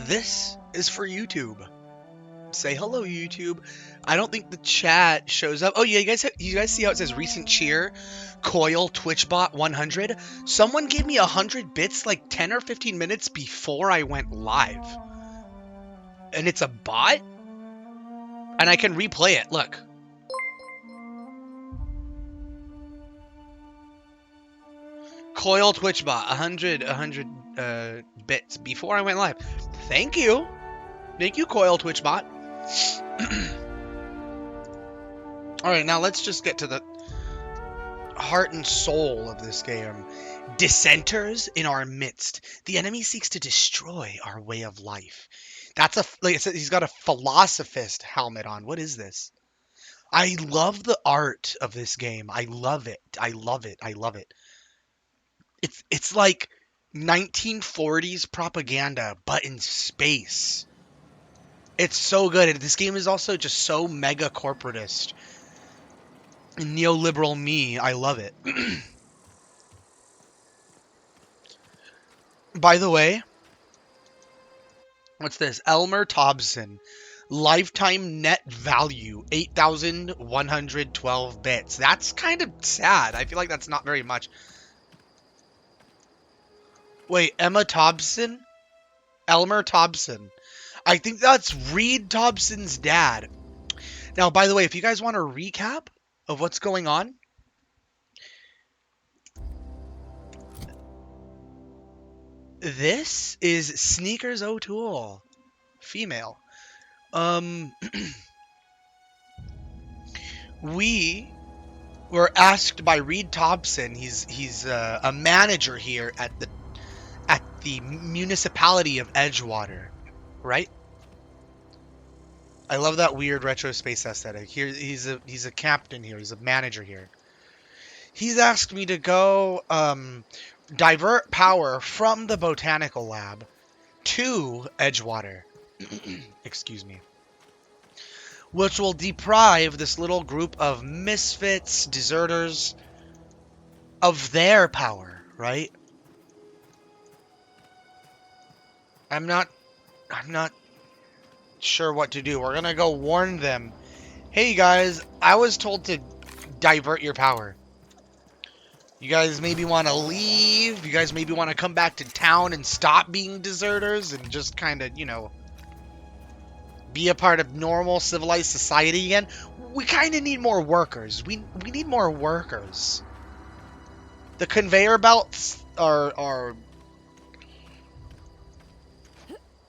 This is for YouTube. Say hello, YouTube. I don't think the chat shows up. Oh yeah, you guys see how it says recent cheer, Coil Twitchbot 100? Someone gave me 100 bits like 10 or 15 minutes before I went live, and it's a bot, and I can replay it. Look. Coil Twitchbot 100 bits before I went live. Thank you, Coil Twitchbot. All right, now let's just get to the heart and soul of this game. Dissenters in our midst. The enemy seeks to destroy our way of life. That's like I said, he's got a philosophist helmet on. What is this? I love the art of this game. I love it. I love it. I love it. It's like 1940s propaganda, but in space. It's so good. This game is also just so mega corporatist. Neoliberal me. I love it. By the way, what's this? Elmer Thompson. Lifetime net value, 8,112 bits. That's kind of sad. I feel like that's not very much. Wait, Emma Thompson? Elmer Thompson. I think that's Reed Thompson's dad. Now, by the way, if you guys want a recap of what's going on, this is Sneakers O'Toole, female. We were asked by Reed Thompson. He's a manager here at the municipality of Edgewater, right? I love that weird retro space aesthetic. Here, he's a captain here. He's a manager here. He's asked me to go divert power from the botanical lab to Edgewater. Excuse me. Which will deprive this little group of misfits, deserters, of their power, right? I'm not sure what to do. We're gonna go warn them. Hey guys, I was told to divert your power. You guys maybe want to leave. You guys maybe want to come back to town and stop being deserters and just kind of, you know, be a part of normal civilized society again. We kind of need more workers. We need more workers. The conveyor belts are a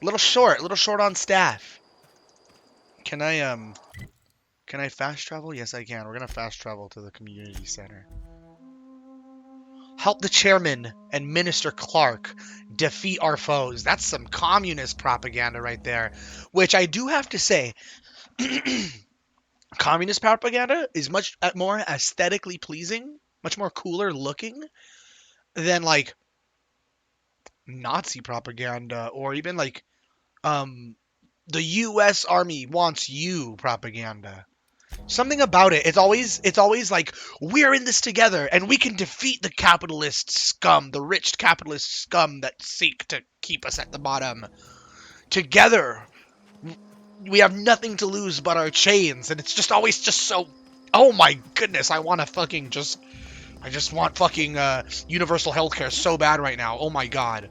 little short on staff. Can I fast travel? Yes, I can. We're gonna fast travel to the community center. Help the chairman and Minister Clark defeat our foes. That's some communist propaganda right there. Which I do have to say, communist propaganda is much more aesthetically pleasing, much more cooler looking than like Nazi propaganda or even like the U.S. Army wants you propaganda. Something about it. It's always like, we're in this together and we can defeat the capitalist scum, the rich capitalist scum that seek to keep us at the bottom. Together, we have nothing to lose but our chains, and it's just always just so, oh my goodness, I want to I just want fucking universal healthcare so bad right now. Oh my god.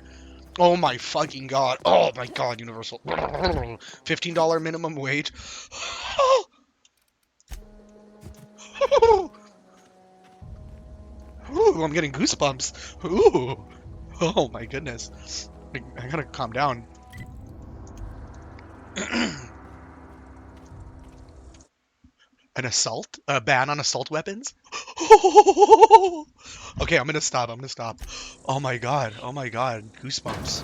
Oh my fucking god. Oh my god, universal. $15 minimum wage. Ooh, I'm getting goosebumps. Ooh. Oh my goodness. I gotta calm down. An assault? A ban on assault weapons? Okay, I'm gonna stop. Oh my god. Goosebumps.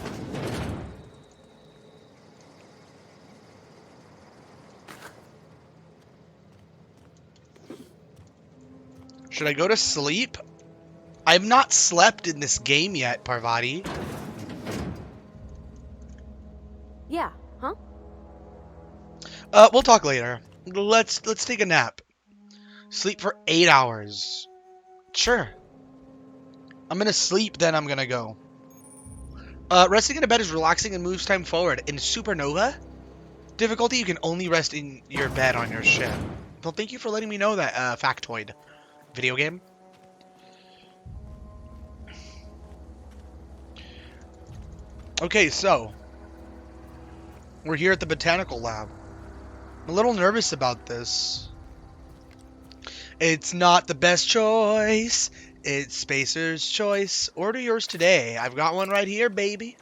Should I go to sleep? I've not slept in this game yet, Parvati. Yeah, huh? We'll talk later. Let's take a nap. Sleep for 8 hours. Sure. I'm gonna sleep, then I'm gonna go. Resting in a bed is relaxing and moves time forward. In Supernova difficulty, you can only rest in your bed on your ship. Well, thank you for letting me know that, factoid. Video game? Okay, so we're here at the botanical lab. I'm a little nervous about this. It's not the best choice. It's Spacer's choice. Order yours today. I've got one right here, baby.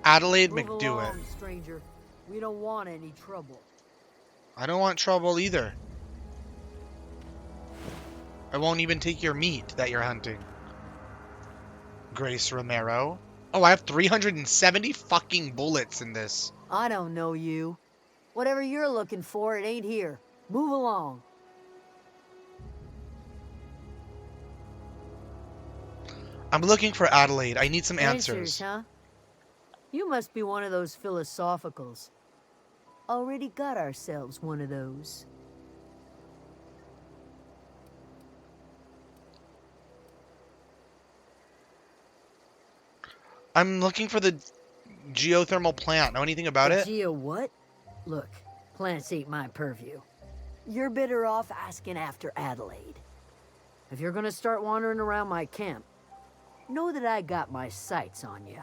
Adelaide Move McDewitt. along, stranger. We don't want any trouble. I don't want trouble either. I won't even take your meat that you're hunting. Grace Romero. Oh, I have 370 fucking bullets in this. I don't know you. Whatever you're looking for, it ain't here. Move along. I'm looking for Adelaide. I need some answers. Huh? You must be one of those philosophicals. Already got ourselves one of those. I'm looking for the geothermal plant. Know anything about it? Geo what? Look, plants ain't my purview. You're better off asking after Adelaide. If you're gonna start wandering around my camp, know that I got my sights on you.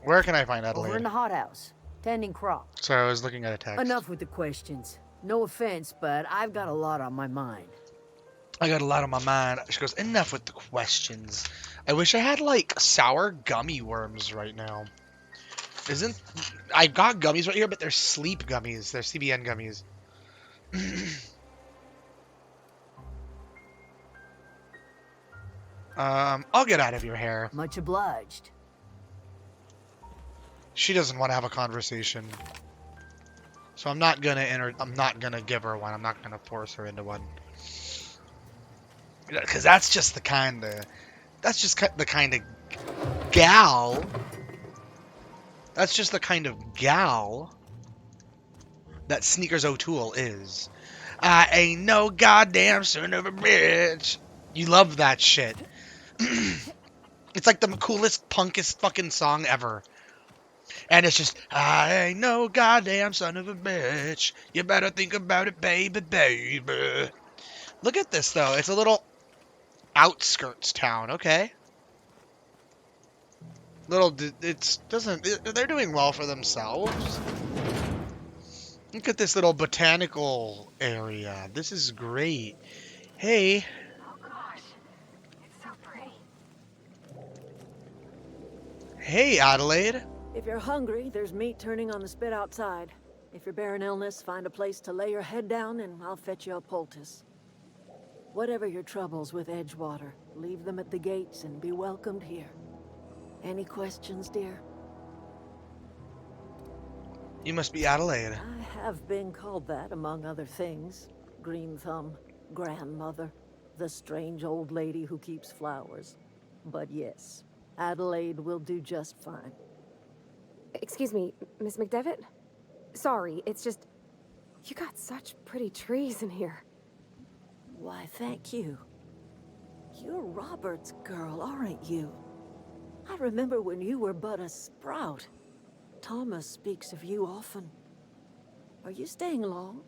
Where can I find Over in Adelaide? the hothouse, tending crop. Sorry, I was looking at a text. Enough with the questions. No offense, but I've got a lot on my mind. I got a lot on my mind. She goes, enough with the questions. I wish I had, like, sour gummy worms right now. I've got gummies right here, but they're sleep gummies. They're CBN gummies. I'll get out of your hair. Much obliged. She doesn't want to have a conversation. So I'm not gonna give her one. I'm not gonna force her into one. Because that's just the kind of gal. That's just the kind of gal that Sneakers O'Toole is. I ain't no goddamn son of a bitch. You love that shit. It's like the coolest, punkest fucking song ever. And it's just, I ain't no goddamn son of a bitch. You better think about it, baby, baby. Look at this, though. It's a little outskirts town, okay? They're doing well for themselves. Look at this little botanical area. This is great. Hey. Oh gosh, it's so pretty. Hey, Adelaide. If you're hungry, there's meat turning on the spit outside. If you're bearing illness, find a place to lay your head down and I'll fetch you a poultice. Whatever your troubles with Edgewater, leave them at the gates and be welcomed here. Any questions, dear? You must be Adelaide. I have been called that, among other things. Green Thumb, grandmother, the strange old lady who keeps flowers. But yes, Adelaide will do just fine. Excuse me, Miss McDevitt? Sorry, it's just... You got such pretty trees in here. Why, thank you. You're Robert's girl, aren't you? I remember when you were but a sprout. Thomas speaks of you often. Are you staying long?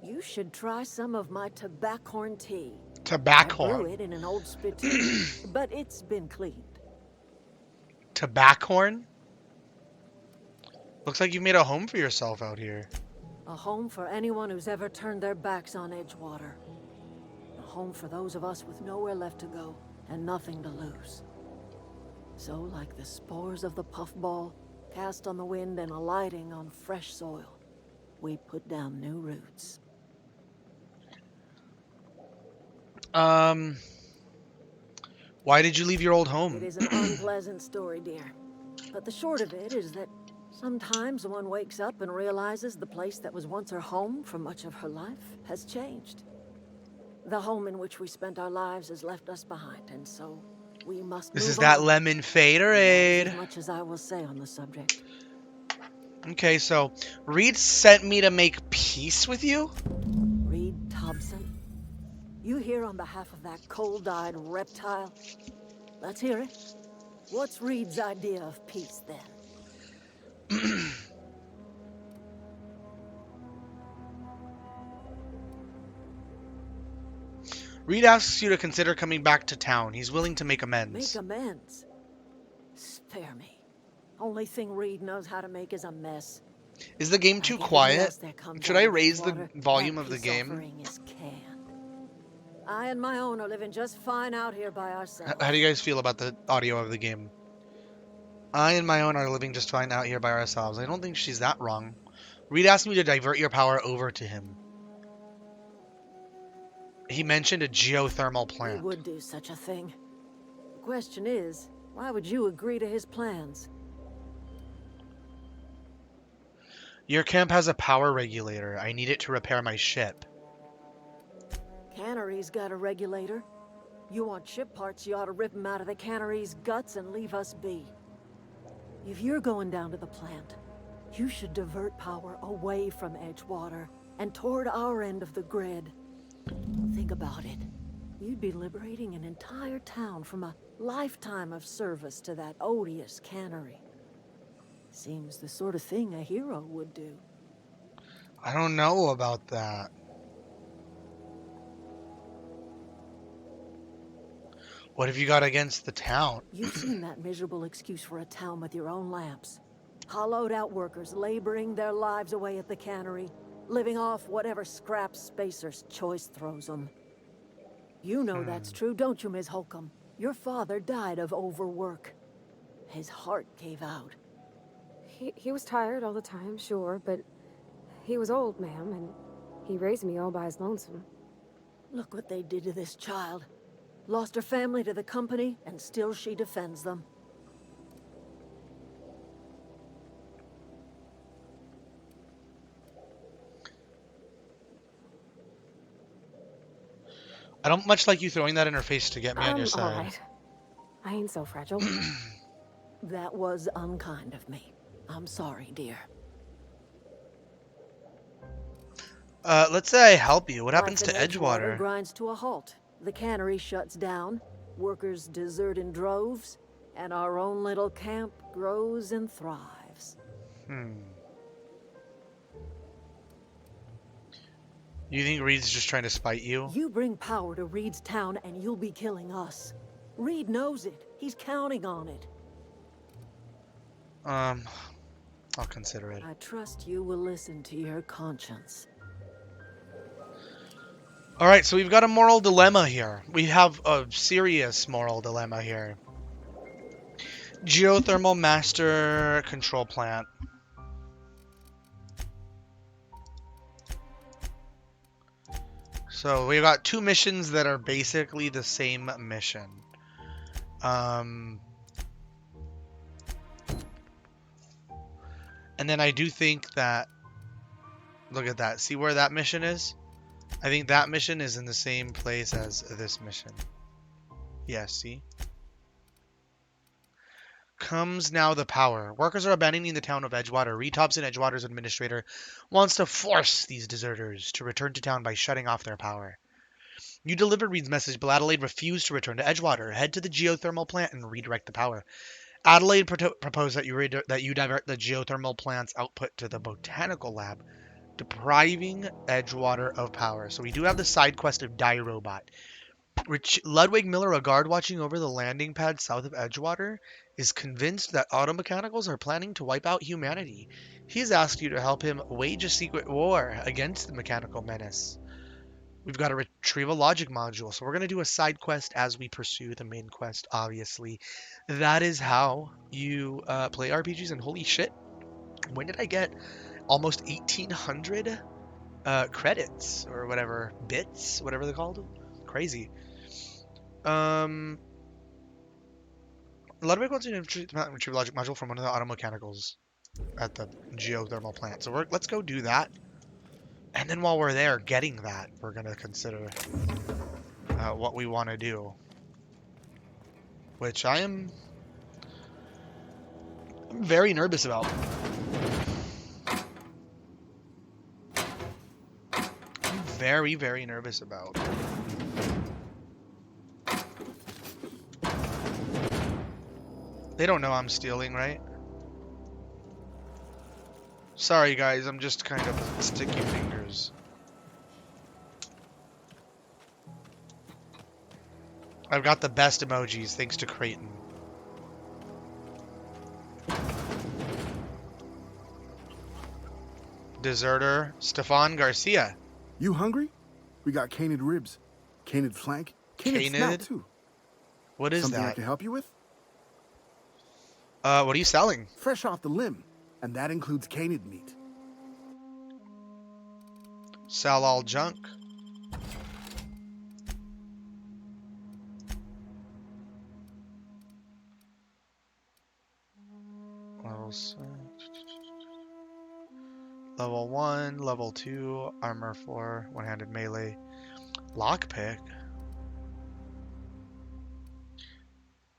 You should try some of my tobaccorn tea. I brew it in an old spittoon, but it's been cleaned. Tobaccorn? Looks like you made a home for yourself out here. A home for anyone who's ever turned their backs on Edgewater. A home for those of us with nowhere left to go and nothing to lose. So, like the spores of the puffball, cast on the wind and alighting on fresh soil, we put down new roots. Why did you leave your old home? It is an unpleasant story, dear. But the short of it is that sometimes one wakes up and realizes the place that was once her home for much of her life has changed. The home in which we spent our lives has left us behind, and so we must This is move that on. lemon And that is as faderade. much as I will say on the subject. Okay, so Reed sent me to make peace with you? Reed Thompson, you here on behalf of that cold-eyed reptile? Let's hear it. What's Reed's idea of peace, then? Reed asks you to consider coming back to town. He's willing to make Make amends. amends? Spare me. Only thing Reed knows how to make is a mess. Is the game too Like everything quiet? else that comes Should out I of raise the Edgewater, volume that of the peace game? offering is canned. I and my own are living just fine out here by ourselves. How do you guys feel about the audio of the game? I and my own are living just fine out here by ourselves. I don't think she's that wrong. Reed asked me to divert your power over to him. He mentioned a geothermal He plant. would do such a thing. The question is, why would you agree to his plans? Your camp has a power regulator. I need it to repair my ship. Cannery's got a regulator. You want ship parts, you ought to rip them out of the cannery's guts and leave us be. If you're going down to the plant, you should divert power away from Edgewater and toward our end of the grid. Think about it. You'd be liberating an entire town from a lifetime of service to that odious cannery. Seems the sort of thing a hero would do. I don't know about that. What have you got against the town? You've seen that miserable excuse for a town with your own lamps. Hollowed out workers laboring their lives away at the cannery, living off whatever scraps Spacer's choice throws them. You know that's true, don't you, Ms. Holcomb? Your father died of overwork. His heart gave out. He was tired all the time, sure, but he was old, ma'am, and he raised me all by his lonesome. Look what they did to this child. Lost her family to the company, and still she defends them. I don't much like you throwing that in her face to get me on your All side. right. I ain't so fragile. That was unkind of me. I'm sorry, dear. Let's say I help you. What happens Life to in Edgewater? grinds to a halt. The cannery shuts down, workers desert in droves, and our own little camp grows and thrives. You think Reed's just trying to spite you? You bring power to Reed's town and you'll be killing us. Reed knows it. He's counting on it. I'll consider it. I trust you will listen to your conscience. Alright, so we've got a moral dilemma here. We have a serious moral dilemma here. Geothermal Master Control Plant. So we've got two missions that are basically the same mission. And then I do think that... Look at that. See where that mission is? I think that mission is in the same place as this mission. Yeah, see? Comes now the power. Workers are abandoning the town of Edgewater. Reed Thompson, Edgewater's administrator, wants to force these deserters to return to town by shutting off their power. You delivered Reed's message, but Adelaide refused to return to Edgewater. Head to the geothermal plant and redirect the power. Adelaide proposed that you divert the geothermal plant's output to the botanical lab, depriving Edgewater of power. So we do have the side quest of Die Robot. Ludwig Miller, a guard watching over the landing pad south of Edgewater, is convinced that automechanicals are planning to wipe out humanity. He has asked you to help him wage a secret war against the mechanical menace. We've got a retrieval logic module, so we're going to do a side quest as we pursue the main quest, obviously. That is how you play RPGs, and holy shit, when did I get almost 1,800 credits, or whatever, bits, whatever they're called? Crazy. Ludwig wants to retrieve logic module from one of the automechanicals at the geothermal plant. So let's go do that. And then while we're there getting that, we're going to consider what we want to do. Which I am very nervous about. I'm very, very nervous about. They don't know I'm stealing, right? Sorry, guys. I'm just kind of sticky fingers. I've got the best emojis, thanks to Creighton. Deserter, Stefan Garcia. You hungry? We got canid ribs, canid flank, canid snout Canid? too. What is Something I that? can help you with? What are you selling? Fresh off the limb, and that includes canid meat. Sell all junk. Level 1, level 2, armor 4, one-handed melee, lockpick.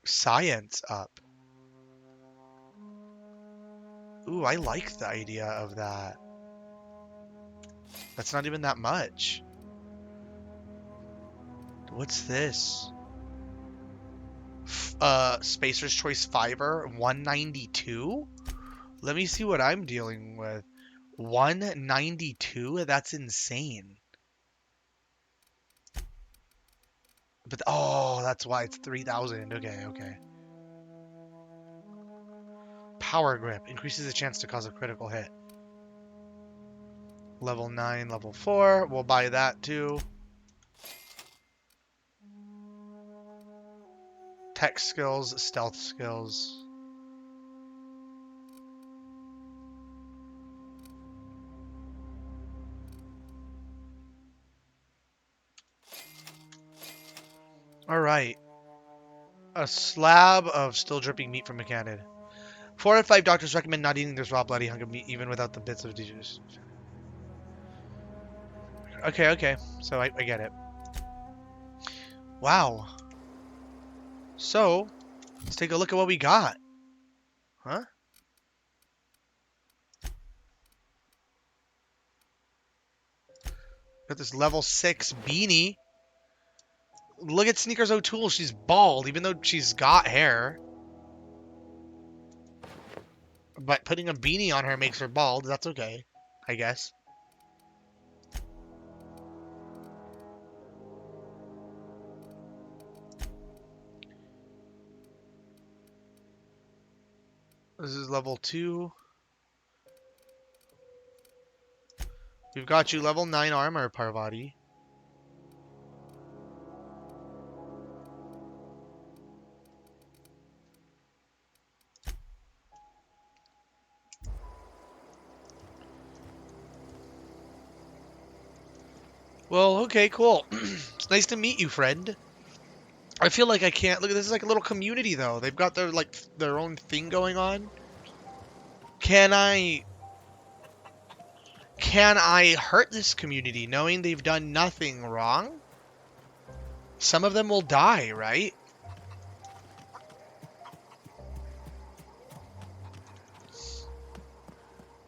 Science up. Ooh, I like the idea of that. That's not even that much. What's this? Spacer's Choice Fiber, 192? Let me see what I'm dealing with. 192? That's insane. But, oh, that's why it's 3,000. Okay, okay. Power Grip. Increases the chance to cause a critical hit. Level 9, level 4. We'll buy that too. Tech skills, stealth skills. Alright. A slab of still dripping meat from a cannon. 4 out of 5 doctors recommend not eating this raw bloody hunk of meat even without the bits of juice. Okay, okay. So I get it. Wow. So, let's take a look at what we got. Huh? Got this level 6 beanie. Look at Sneakers O'Toole. She's bald, even though she's got hair. But putting a beanie on her makes her bald. That's okay, I guess. This is level 2. We've got you level 9 armor, Parvati. Well, okay, cool. It's nice to meet you, friend. I feel like I can't... Look, this is like a little community, though. They've got their, like, their own thing going on. Can I hurt this community knowing they've done nothing wrong? Some of them will die, right?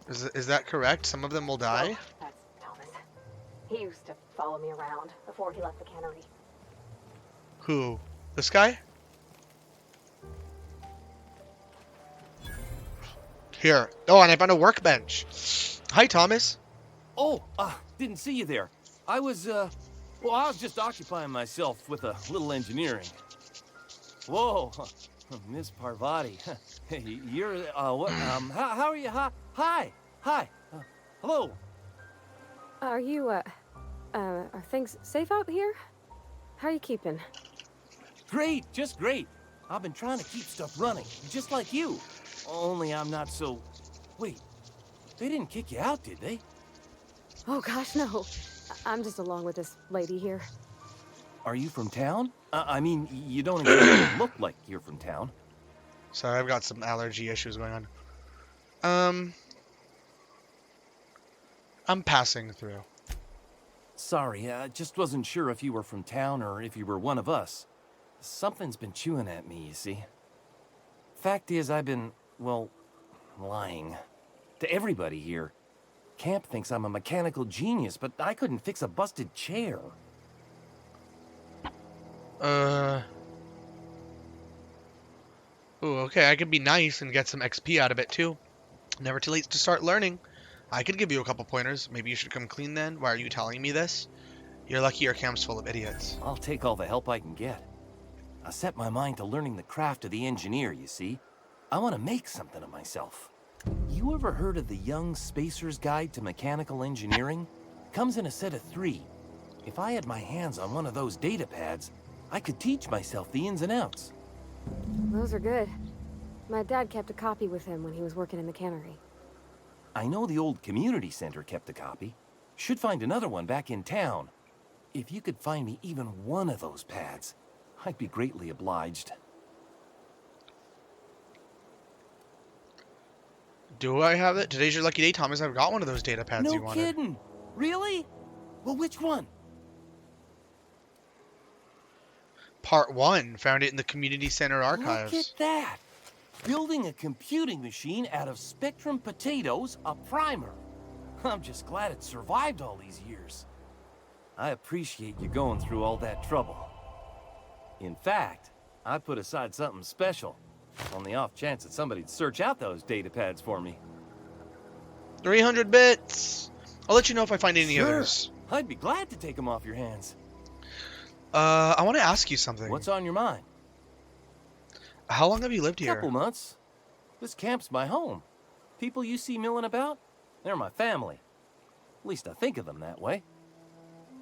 Is that correct? Some of them will die? Oh, that's Thomas. He used to follow me around before he left the cannery. Who? This guy? Here. Oh, and I found a workbench. Hi, Thomas. Oh, didn't see you there. I was just occupying myself with a little engineering. Whoa, Miss Parvati. Hey, you're, what, how are you? Hi. Hello. Are you, are things safe out here? How are you keeping? Great, just great. I've been trying to keep stuff running, just like you. Only I'm not so... Wait, they didn't kick you out, did they? Oh gosh, no. I'm just along with this lady here. Are you from town? I mean, you don't exactly look like you're from town. Sorry, I've got some allergy issues going on. I'm passing through. Sorry, I just wasn't sure if you were from town or if you were one of us. Something's been chewing at me, you see. Fact is, I've been, well, lying. To everybody here. Camp thinks I'm a mechanical genius, but I couldn't fix a busted chair. Ooh, okay, I could be nice and get some XP out of it too. Never too late to start learning. I could give you a couple pointers. Maybe you should come clean then. Why are you telling me this? You're lucky your camp's full of idiots. I'll take all the help I can get. I set my mind to learning the craft of the engineer, you see. I want to make something of myself. You ever heard of the Young Spacer's Guide to Mechanical Engineering? Comes in a set of 3. If I had my hands on one of those data pads, I could teach myself the ins and outs. Those are good. My dad kept a copy with him when he was working in the cannery. I know the old community center kept a copy. Should find another one back in town. If you could find me even one of those pads, I'd be greatly obliged. Do I have it? Today's your lucky day, Thomas. I've got one of those data pads No you wanted. kidding. Really? Well, which one? Part 1. Found it in the community center archives. Look at that. Building a computing machine out of Spectrum potatoes, a primer. I'm just glad it survived all these years. I appreciate you going through all that trouble. In fact, I put aside something special on the off chance that somebody'd search out those data pads for me. 300 bits. I'll let you know if I find any others. I'd be glad to take them off your hands. I want to ask you something. What's on your mind? How long have you lived here? Couple months. This camp's my home. People you see milling about, they're my family. At least I think of them that way.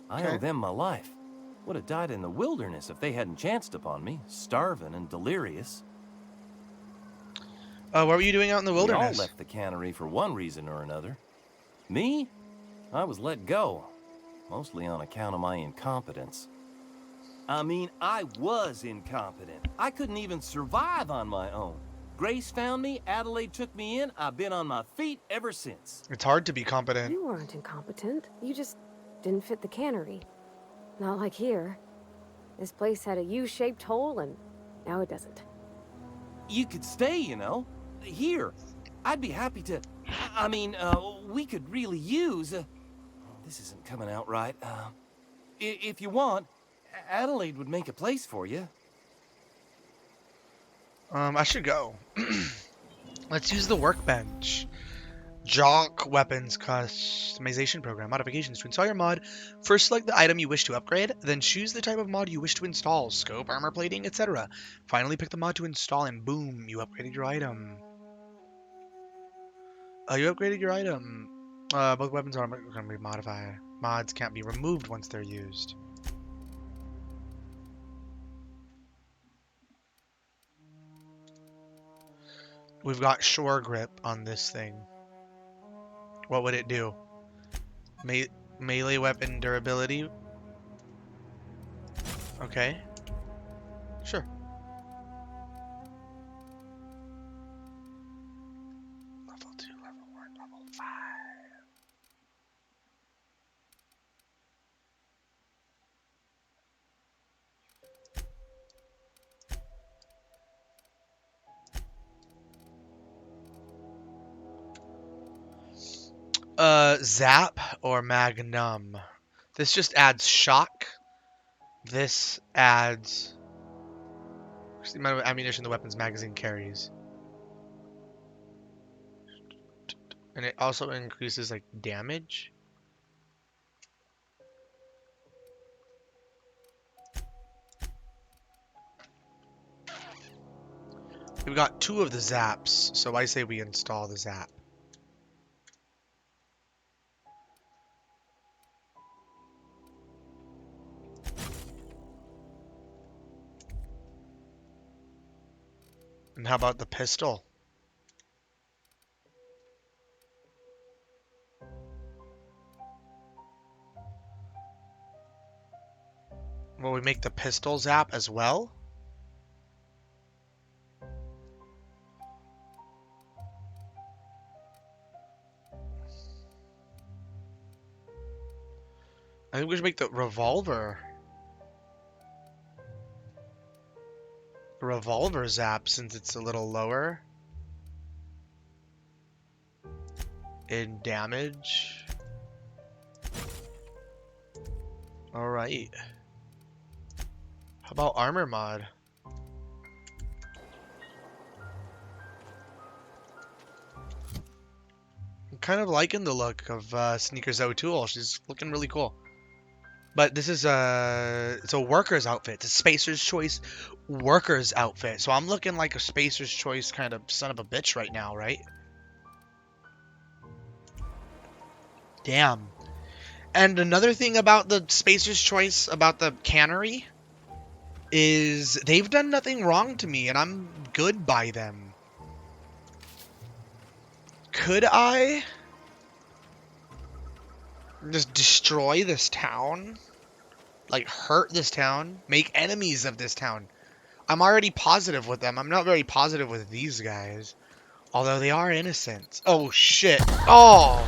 I owe them my life. Would have died in the wilderness if they hadn't chanced upon me, starving and delirious. What were you doing out in the We all wilderness? left the cannery for one reason or another. Me? I was let go, mostly on account of my incompetence. I mean, I was incompetent. I couldn't even survive on my own. Grace found me, Adelaide took me in, I've been on my feet ever since. It's hard to be competent. You weren't incompetent. You just didn't fit the cannery. Not like here. This place had a U-shaped hole, and now it doesn't. You could stay, you know. Here. I'd be happy to... I mean, we could really use... this isn't coming out right. If you want, Adelaide would make a place for you. I should go. Let's use the workbench. Jock weapons customization program. Modifications. To install your mod, first select the item you wish to upgrade, then choose the type of mod you wish to install. Scope, armor plating, etc. Finally pick the mod to install and boom, you upgraded your item. Both weapons are going to be modified. Mods can't be removed once they're used. We've got shore grip on this thing. What would it do? Melee weapon durability? Okay. Sure. Level 2, level 1, level 5. Zap or Magnum. This just adds shock. This adds the amount of ammunition the weapon's magazine carries. And it also increases like damage. We've got 2 of the zaps, so I say we install the zap. And how about the pistol? Will we make the pistol zap as well? I think we should make the revolver zap since it's a little lower in damage. Alright. How about armor mod? I'm kind of liking the look of Sneakers O'Toole. She's looking really cool. But this is it's a worker's outfit. It's a Spacer's Choice worker's outfit. So I'm looking like a Spacer's Choice kind of son of a bitch right now, right? Damn. And another thing about the Spacer's Choice, about the cannery, is they've done nothing wrong to me, and I'm good by them. Could I just destroy this town? Like, hurt this town? Make enemies of this town? I'm already positive with them. I'm not very positive with these guys. Although they are innocent. Oh, shit. Oh!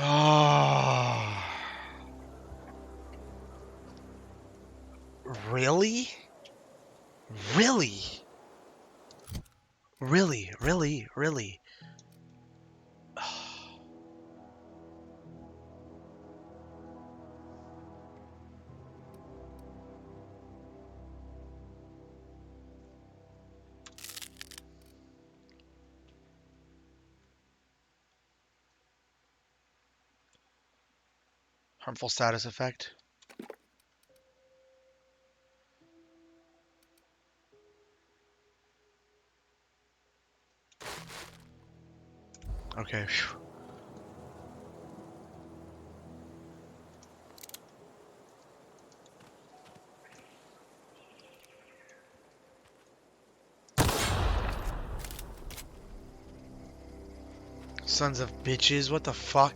Oh. Really? Really? Really? Really? Really? Harmful status effect. Okay. Phew. Sons of bitches, what the fuck?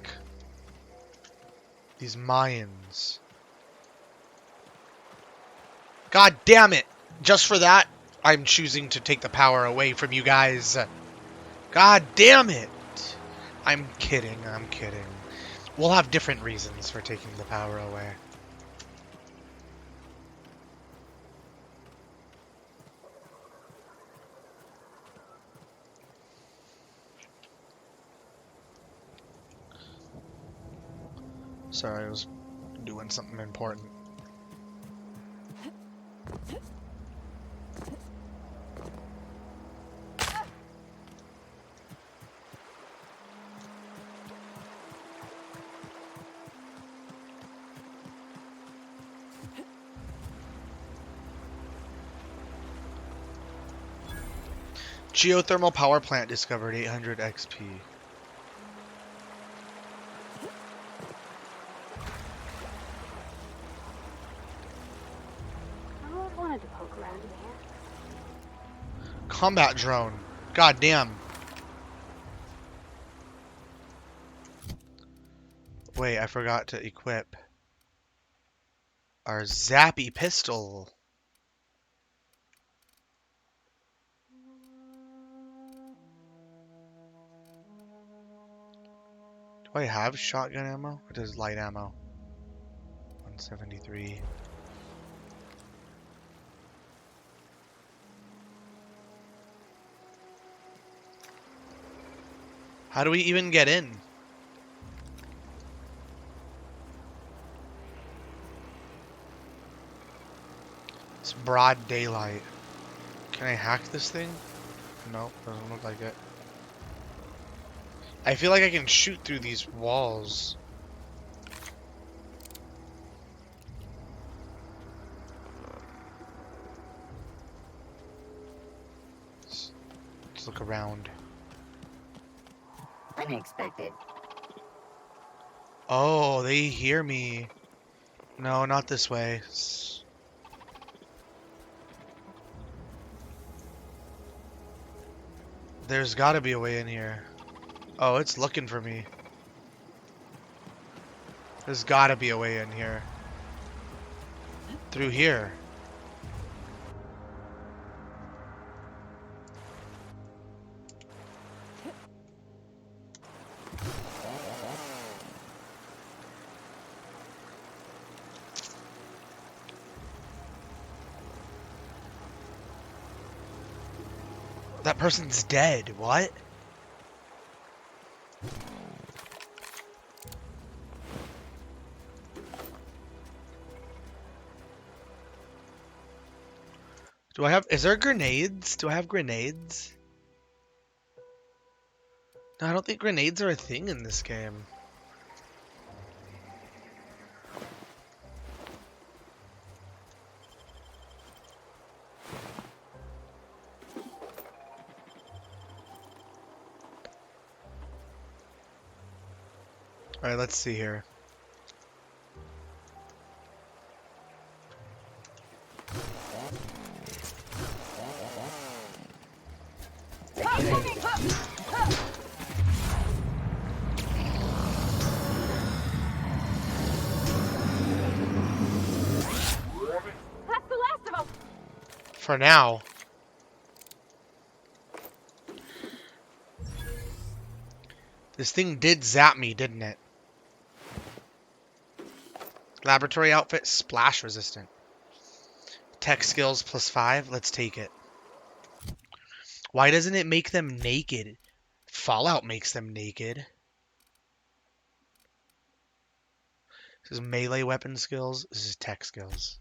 These Mayans. God damn it! Just for that, I'm choosing to take the power away from you guys. God damn it! I'm kidding, I'm kidding. We'll have different reasons for taking the power away. Sorry, I was doing something important. Geothermal power plant discovered, 800 XP. I always wanted to poke around in here. Combat drone. God damn. Wait, I forgot to equip our zappy pistol. Do I have shotgun ammo? Or does light ammo? 173. How do we even get in? It's broad daylight. Can I hack this thing? Nope, doesn't look like it. I feel like I can shoot through these walls. Let's look around. Unexpected. Oh, they hear me. No, not this way. There's gotta be a way in here. Oh, it's looking for me. There's gotta be a way in here. Through here. That person's dead. What? Do I have... Is there grenades? Do I have grenades? No, I don't think grenades are a thing in this game. Alright, let's see here. That's the last of them. For now. This thing did zap me, didn't it? Laboratory outfit, splash resistant. Tech skills +5, let's take it. Why doesn't it make them naked? Fallout makes them naked. This is melee weapon skills. This is tech skills.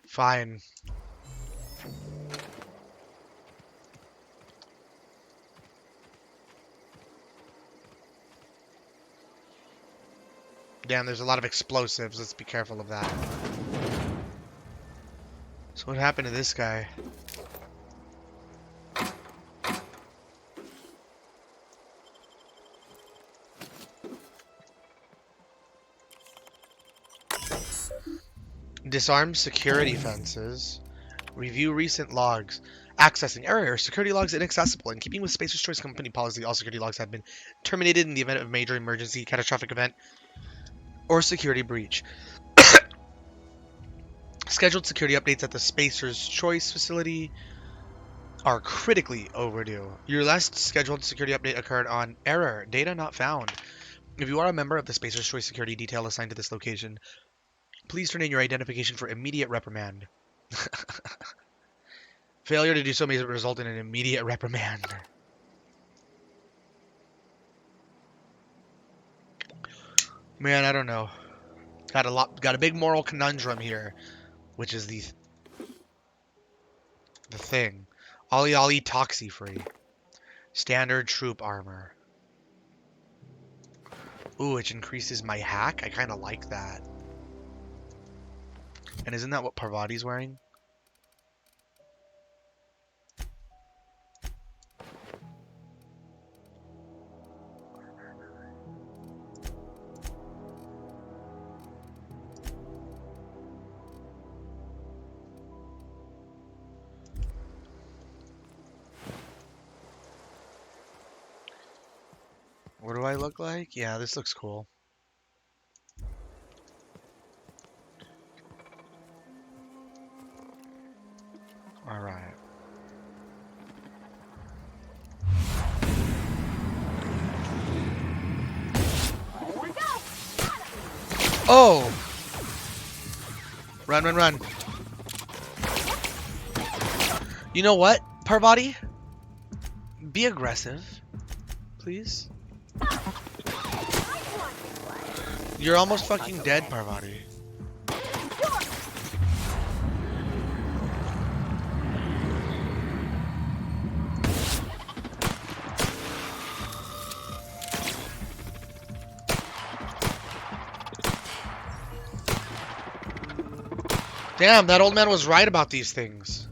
Fine. Damn, there's a lot of explosives. Let's be careful of that. So what happened to this guy? Disarm security fences. Review recent logs. Accessing error. Security logs inaccessible. In keeping with Spacer's Choice Company policy, all security logs have been terminated in the event of a major emergency, catastrophic event, or security breach. Scheduled security updates at the Spacer's Choice facility are critically overdue. Your last scheduled security update occurred on error. Data not found. If you are a member of the Spacer's Choice security detail assigned to this location, please turn in your identification for immediate reprimand. Failure to do so may result in an immediate reprimand. Man, I don't know. Got a big moral conundrum here, which is the thing. Ollie Ollie Toxie free. Standard troop armor. Ooh, which increases my hack. I kind of like that. And isn't that what Parvati's wearing? What do I look like? Yeah, this looks cool. All right. Oh! Run, run, run. You know what, Parvati? Be aggressive, please. You're almost fucking dead, Parvati. Damn, that old man was right about these things.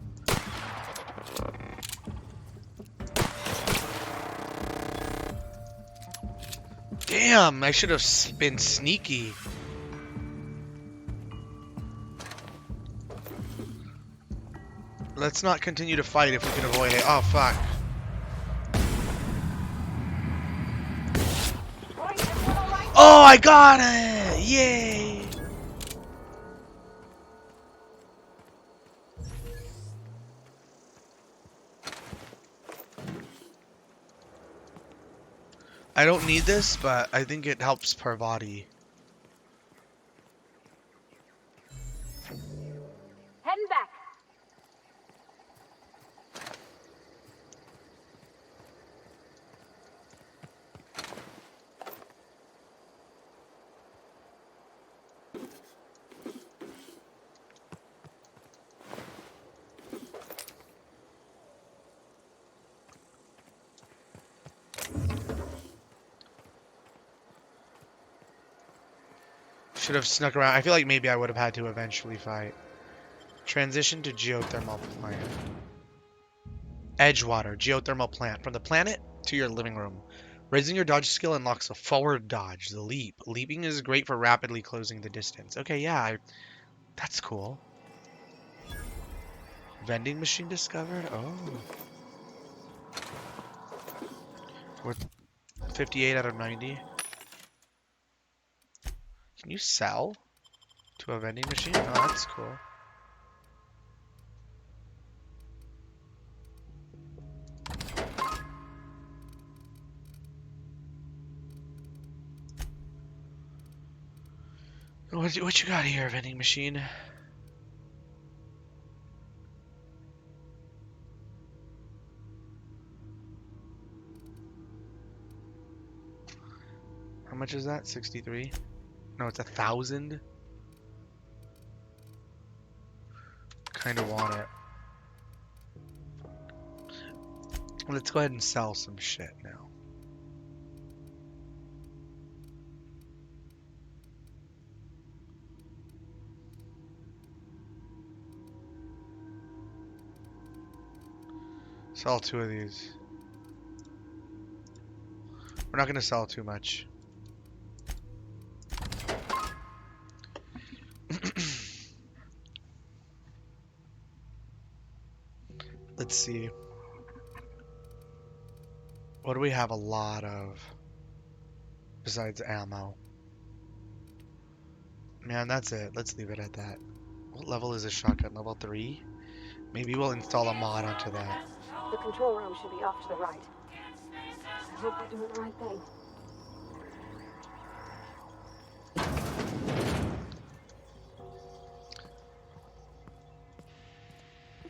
Damn, I should have been sneaky. Let's not continue to fight if we can avoid it. Oh, fuck. Oh, I got it! Yay! I don't need this, but I think it helps Parvati. Heading back. Should have snuck around. I feel like maybe I would have had to eventually fight. Transition to Geothermal Plant. Edgewater, Geothermal Plant. From the planet to your living room. Raising your dodge skill unlocks a forward dodge, the leap. Leaping is great for rapidly closing the distance. Okay, yeah, that's cool. Vending machine discovered? Oh. We're 58 out of 90. Can you sell to a vending machine? Oh, that's cool. What you got here, vending machine? How much is that? 63? No, it's 1,000. Kind of want it. Let's go ahead and sell some shit now. Sell 2 of these. We're not going to sell too much. Let's see. What do we have a lot of besides ammo? Man, that's it. Let's leave it at that. What level is this shotgun? Level 3? Maybe we'll install a mod onto that. The control room should be off to the right. I hope we're doing the right thing.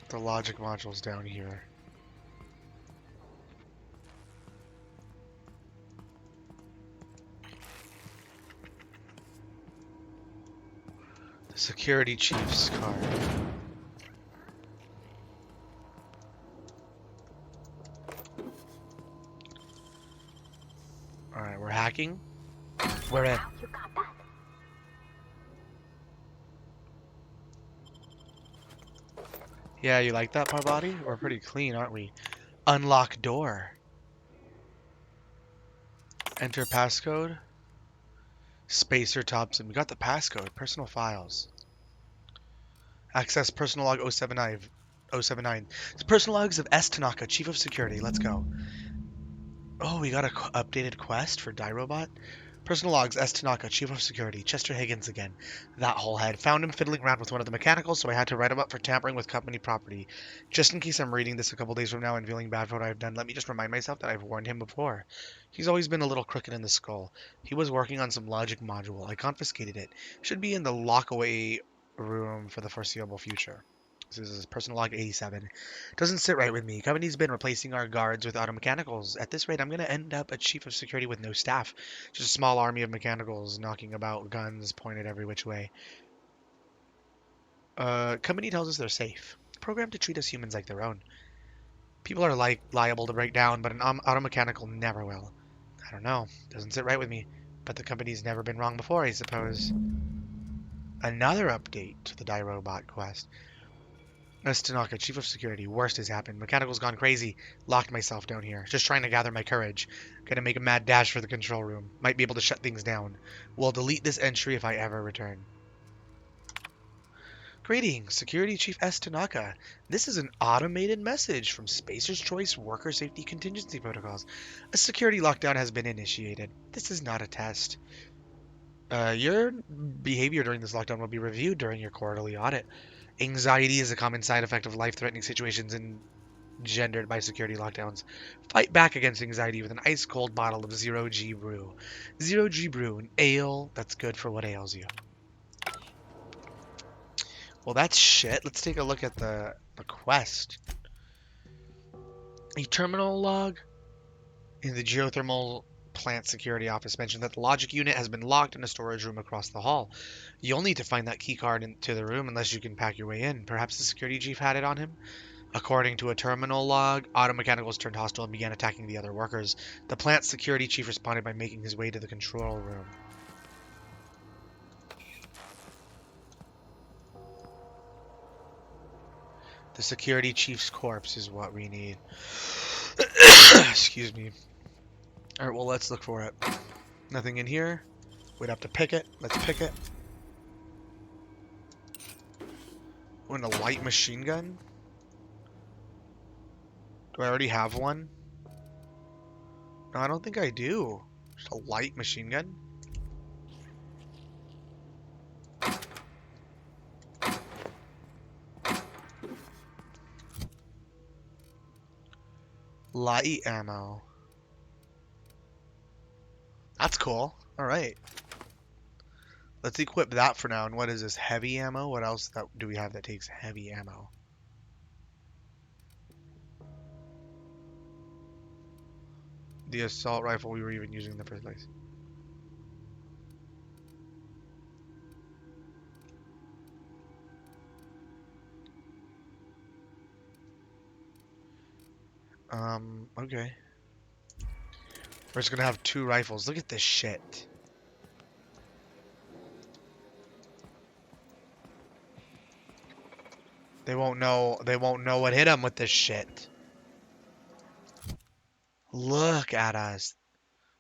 The logic module's down here. The security chief's card. Alright, we're hacking. We're in. You got that. Yeah, you like that, Parvati? We're pretty clean, aren't we? Unlock door. Enter passcode. Spacer Thompson. We got the passcode. Personal files. Access personal log 079. 079. It's personal logs of S. Tanaka, Chief of Security. Let's go. Oh, we got a updated quest for Dirobot. Personal logs, S. Tanaka, Chief of Security, Chester Higgins again. That whole head. Found him fiddling around with one of the mechanicals, so I had to write him up for tampering with company property. Just in case I'm reading this a couple days from now and feeling bad for what I've done, let me just remind myself that I've warned him before. He's always been a little crooked in the skull. He was working on some logic module. I confiscated it. Should be in the lock-away room for the foreseeable future. This is personal log 87. Doesn't sit right with me. Company's been replacing our guards with auto mechanicals. At this rate, I'm going to end up a chief of security with no staff. Just a small army of mechanicals knocking about, guns pointed every which way. Company tells us they're safe. Programmed to treat us humans like their own. People are liable to break down, but an auto mechanical never will. I don't know. Doesn't sit right with me. But the company's never been wrong before, I suppose. Another update to the Dirobot quest. S. Tanaka, Chief of Security. Worst has happened. Mechanical's gone crazy. Locked myself down here. Just trying to gather my courage. Gonna make a mad dash for the control room. Might be able to shut things down. Will delete this entry if I ever return. Greetings, Security Chief S. Tanaka. This is an automated message from Spacer's Choice Worker Safety Contingency Protocols. A security lockdown has been initiated. This is not a test. Your behavior during this lockdown will be reviewed during your quarterly audit. Anxiety is a common side effect of life-threatening situations engendered by security lockdowns. Fight back against anxiety with an ice-cold bottle of Zero G Brew. Zero G Brew, an ale that's good for what ails you. Well, that's shit. Let's take a look at the quest. A terminal log in the Geothermal Plant Security Office mentioned that the logic unit has been locked in a storage room across the hall. You'll need to find that keycard into the room unless you can pack your way in. Perhaps the security chief had it on him? According to a terminal log, auto mechanicals turned hostile and began attacking the other workers. The plant security chief responded by making his way to the control room. The security chief's corpse is what we need. Excuse me. Alright, well, let's look for it. Nothing in here. We'd have to pick it. Let's pick it. Oh, and a light machine gun? Do I already have one? No, I don't think I do. Just a light machine gun? Light ammo. That's cool. Alright. Let's equip that for now. And what is this? Heavy ammo? What else do we have that takes heavy ammo? The assault rifle we were even using in the first place. Okay. We're just gonna have 2 rifles. Look at this shit. They won't know what hit them with this shit. Look at us.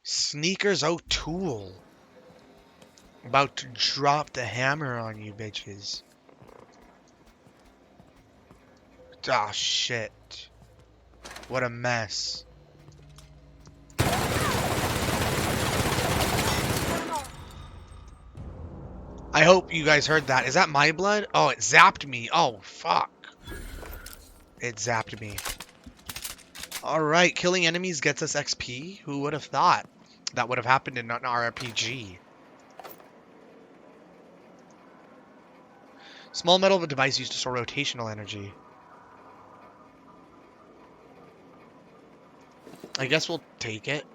Sneakers O'Toole. About to drop the hammer on you bitches. Ah, shit. What a mess. I hope you guys heard that. Is that my blood? Oh, it zapped me. Oh, fuck. It zapped me. Alright, killing enemies gets us XP. Who would have thought that would have happened in an RPG? Small metal device used to store rotational energy. I guess we'll take it.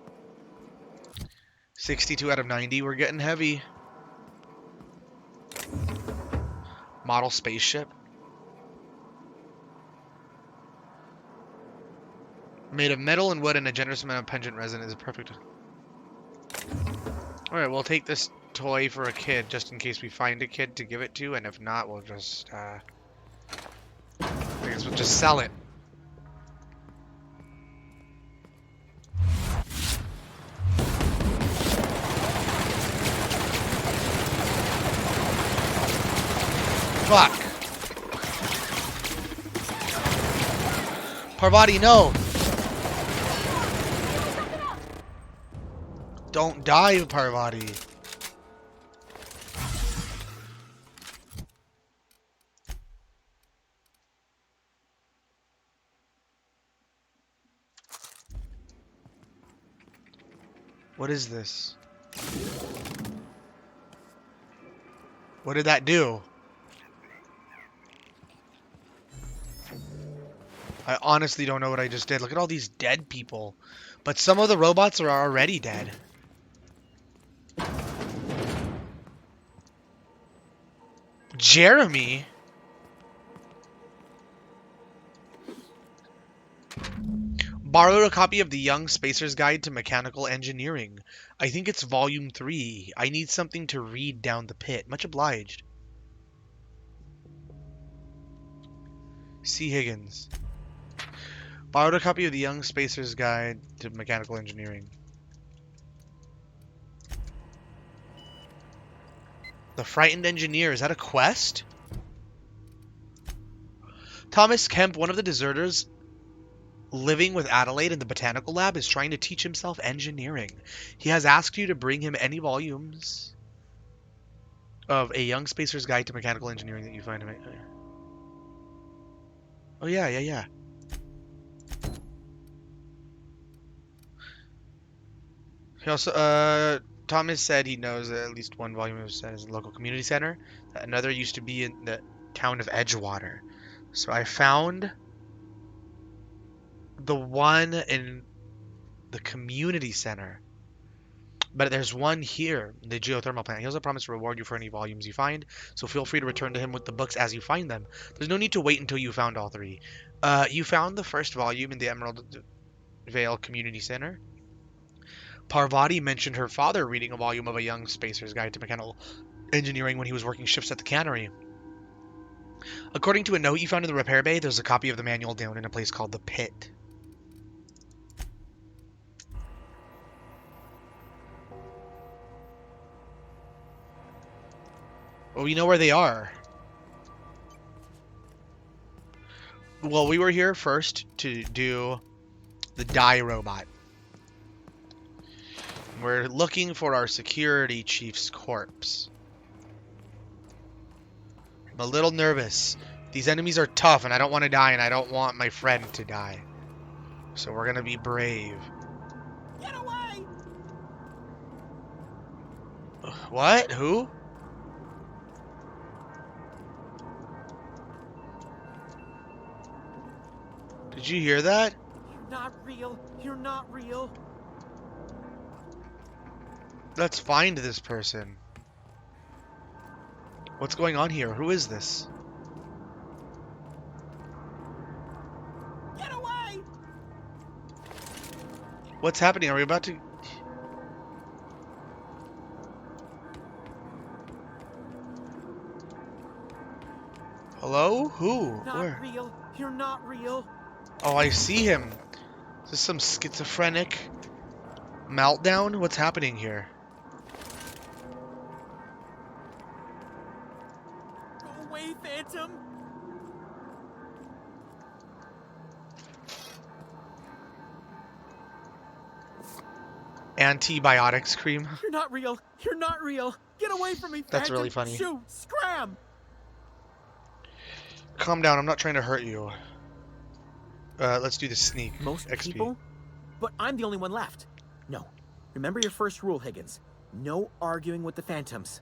62 out of 90. We're getting heavy. Model spaceship. Made of metal and wood and a generous amount of pungent resin is perfect. Alright, we'll take this toy for a kid just in case we find a kid to give it to, and if not, we'll just, I guess we'll just sell it. Fuck. Parvati, no! Don't die, Parvati. What is this? What did that do? I honestly don't know what I just did. Look at all these dead people. But some of the robots are already dead. Jeremy? Borrowed a copy of the Young Spacer's Guide to Mechanical Engineering. I think it's volume 3. I need something to read down the pit. Much obliged. C. Higgins. Borrowed a copy of the Young Spacer's Guide to Mechanical Engineering. The Frightened Engineer. Is that a quest? Thomas Kemp, one of the deserters living with Adelaide in the botanical lab, is trying to teach himself engineering. He has asked you to bring him any volumes of A Young Spacer's Guide to Mechanical Engineering that you find him. Oh yeah, yeah, yeah. He also, Thomas said he knows that at least one volume is at his local community center. Another used to be in the town of Edgewater. So I found the one in the community center. But there's one here, the Geothermal Plant. He also promised to reward you for any volumes you find, so feel free to return to him with the books as you find them. There's no need to wait until you found all three. You found the first volume in the Emerald Vale Community Center. Parvati mentioned her father reading a volume of A Young Spacer's Guide to Mechanical Engineering when he was working shifts at the cannery. According to a note you found in the repair bay, there's a copy of the manual down in a place called the Pit. Well, we know where they are. Well, we were here first to do the dye robot. We're looking for our security chief's corpse. I'm a little nervous. These enemies are tough, and I don't want to die, and I don't want my friend to die. So we're gonna be brave. Get away! What? Who? Did you hear that? You're not real. You're not real. Let's find this person. What's going on here? Who is this? Get away! What's happening? Are we about to... Hello? Who? Not Where? real. You're not real. Oh, I see him. Is this some schizophrenic meltdown? What's happening here? Go away, Phantom. Antibiotics cream? You're not real. You're not real. Get away from me, Phantom. That's really funny. Shoot! Scram! Calm down, I'm not trying to hurt you. Let's do the sneak. Most XP. people? But I'm the only one left. No. Remember your first rule, Higgins. No arguing with the phantoms.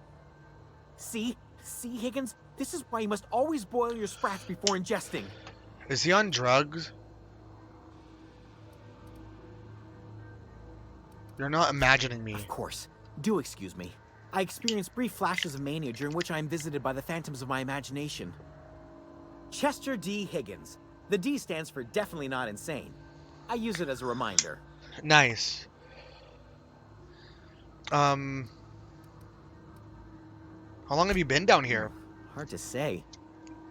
See? See, Higgins? This is why you must always boil your sprats before ingesting. Is he on drugs? You're not imagining me. Of course. Do excuse me. I experience brief flashes of mania during which I am visited by the phantoms of my imagination. Chester D. Higgins. The D stands for definitely not insane. I use it as a reminder. Nice. How long have you been down here? Hard to say.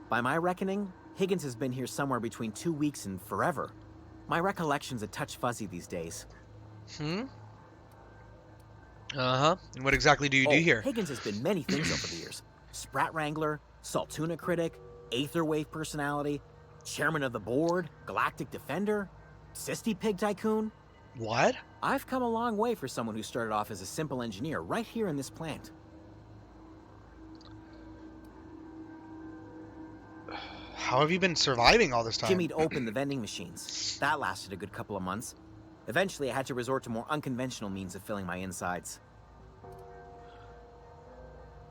By my reckoning, Higgins has been here somewhere between 2 weeks and forever. My recollection's a touch fuzzy these days. Uh-huh. And what exactly do you do here? Higgins has been many things over the years. Sprat Wrangler, Saltuna Critic, Aetherwave Personality, Chairman of the Board, Galactic Defender, Sisty Pig Tycoon. What? I've come a long way for someone who started off as a simple engineer right here in this plant. How have you been surviving all this time? Jimmy'd opened the vending machines. That lasted a good couple of months. Eventually, I had to resort to more unconventional means of filling my insides.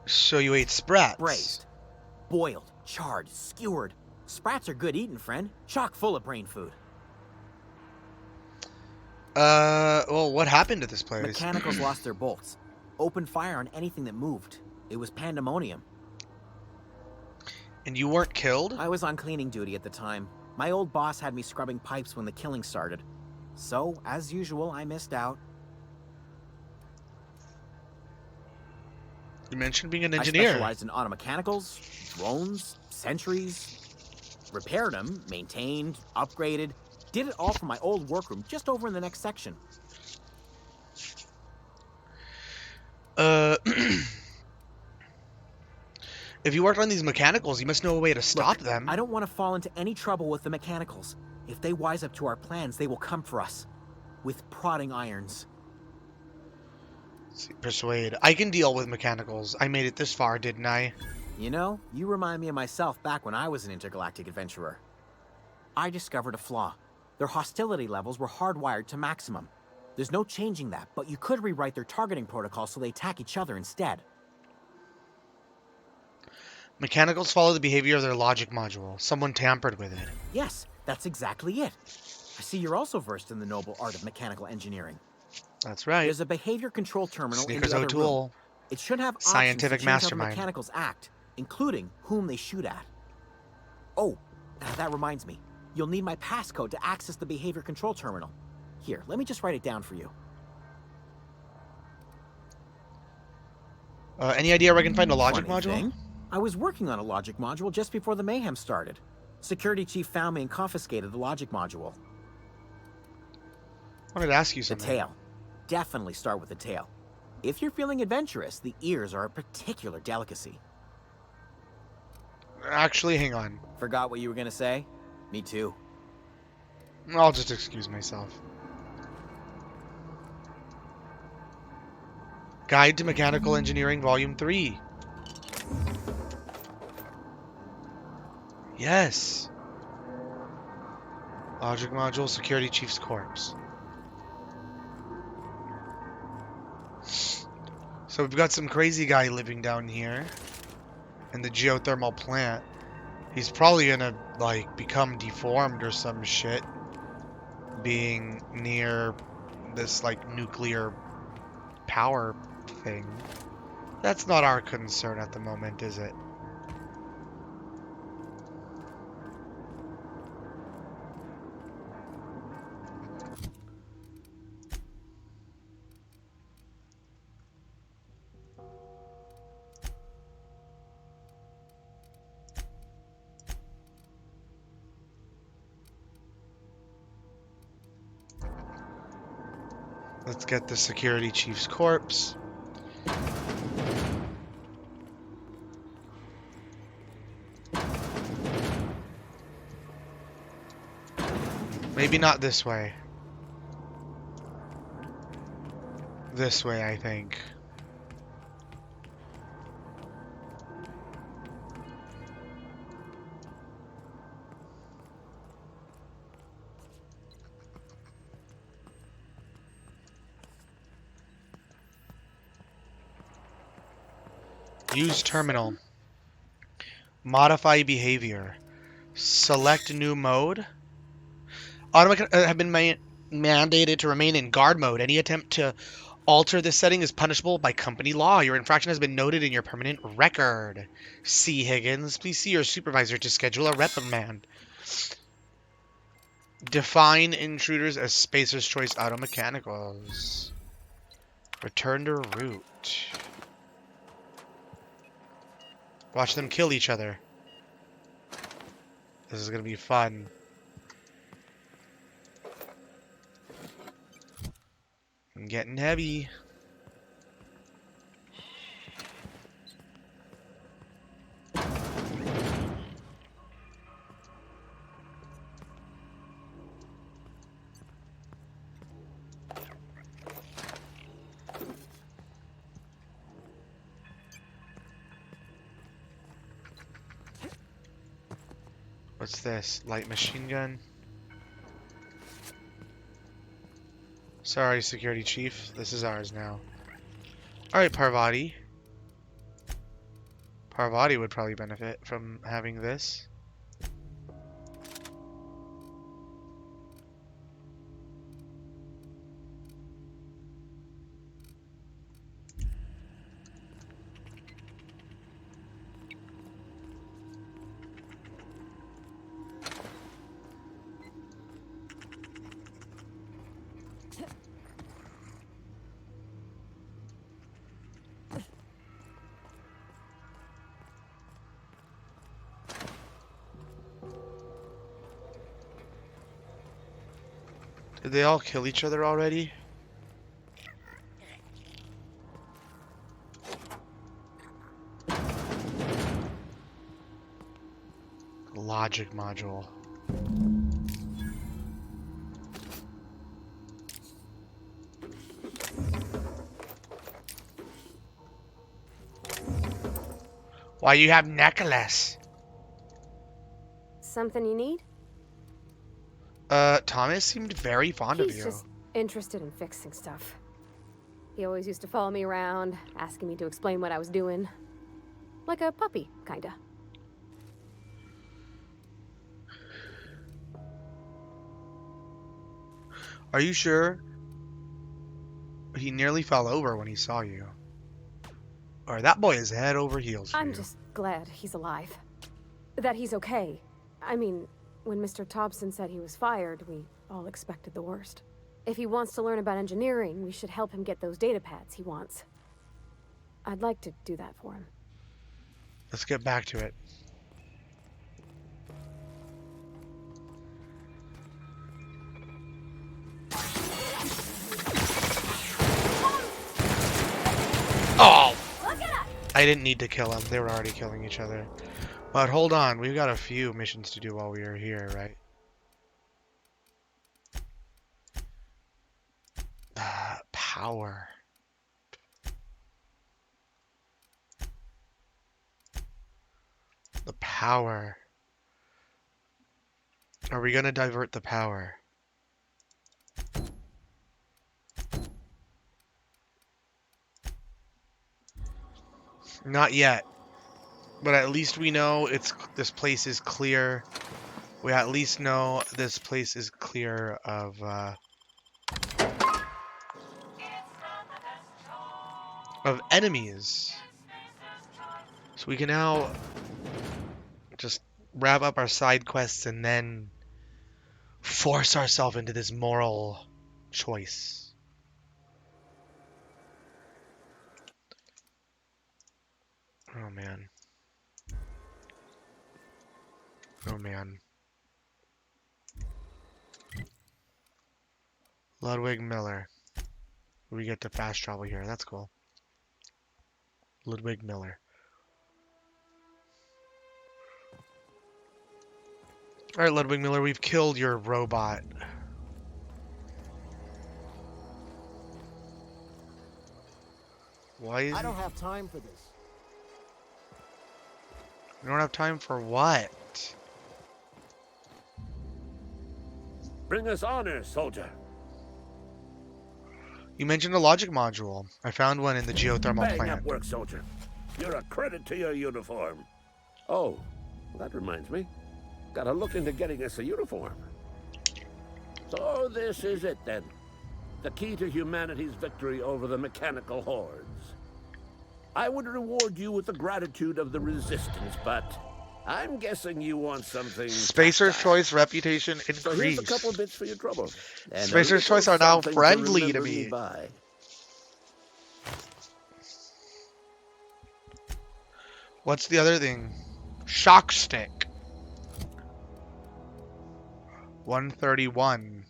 So you ate sprats? Braised, boiled, charred, skewered. Sprats are good eating, friend. Chock full of brain food. Well, what happened to this place? Mechanicals lost their bolts. Opened fire on anything that moved. It was pandemonium. And you weren't killed? I was on cleaning duty at the time. My old boss had me scrubbing pipes when the killing started. So, as usual, I missed out. You mentioned being an I engineer. specialized in automechanicals, drones, sentries. Repaired them, maintained, upgraded. Did it all from my old workroom just over in the next section. If you worked on these mechanicals, you must know a way to stop Look, them. I don't want to fall into any trouble with the mechanicals. If they wise up to our plans, they will come for us. With prodding irons. Let's see, persuade. I can deal with mechanicals. I made it this far, didn't I? You know, you remind me of myself back when I was an intergalactic adventurer. I discovered a flaw. Their hostility levels were hardwired to maximum. There's no changing that, but you could rewrite their targeting protocol so they attack each other instead. Mechanicals follow the behavior of their logic module. Someone tampered with it. Yes, that's exactly it. I see you're also versed in the noble art of mechanical engineering. That's right. There's a behavior control terminal in Sneakers the other O'Toole. room. It should have options Scientific to change how the mastermind. mechanicals act, including whom they shoot at. Oh, that reminds me. You'll need my passcode to access the behavior control terminal. Here, let me just write it down for you. Any idea where I can find a logic Funny module? thing, I was working on a logic module just before the mayhem started. Security chief found me and confiscated the logic module. I wanted to ask you The something. tail. Definitely start with the tail. If you're feeling adventurous, the ears are a particular delicacy. Actually, hang on. Forgot what you were gonna say? Me too. I'll just excuse myself. Guide to Mechanical Engineering, Volume 3. Yes. Logic module, Security Chief's corpse. So we've got some crazy guy living down here in the geothermal plant. He's probably gonna, like, become deformed or some shit, being near this, like, nuclear power thing. That's not our concern at the moment, is it? Let's get the security chief's corpse. Maybe not this way. This way, I think. Use terminal. Modify behavior. Select new mode. Automech have been mandated to remain in guard mode. Any attempt to alter this setting is punishable by company law. Your infraction has been noted in your permanent record. C. Higgins, please see your supervisor to schedule a reprimand. Define intruders as Spacer's Choice Automechanicals. Return to route. Watch them kill each other. This is gonna be fun. I'm getting heavy. What's this? Light machine gun? Sorry, security chief. This is ours now. Alright, Parvati. Parvati would probably benefit from having this. Did they all kill each other already? logic module. Why you have necklace? Something you need? Thomas seemed very fond of He's you. just interested in fixing stuff. He always used to follow me around, asking me to explain what I was doing. Like a puppy, kinda. Are you sure? He nearly fell over when he saw you. Or that boy is head over heels for I'm you. just glad he's alive. That he's okay. I mean, when Mr. Thompson said he was fired, we all expected the worst. If he wants to learn about engineering, we should help him get those data pads he wants. I'd like to do that for him. Let's get back to it. Oh! I didn't need to kill them. They were already killing each other. But hold on. We've got a few missions to do while we are here, right? Power. The power. Are we gonna divert the power? Not yet. But at least we know this place is clear. We at least know this place is clear of enemies. So we can now just wrap up our side quests and then force ourselves into this moral choice. Oh man. Oh man. Ludwig Miller. We get to fast travel here. That's cool. Ludwig Miller. Alright, Ludwig Miller, we've killed your robot. Why is I don't have time for this. We don't have time for what? Bring us honor, soldier. You mentioned a logic module. I found one in the geothermal Bang plant. up work, soldier. You're a credit to your uniform. Oh, that reminds me. Gotta look into getting us a uniform. So this is it then. The key to humanity's victory over the mechanical hordes. I would reward you with the gratitude of the resistance, but I'm guessing you want something Spacer's tactile. choice reputation So here's a couple increased. bits for your trouble. And a Spacer's little choice are now something friendly to remember me. by. What's the other thing? Shock stick. 131.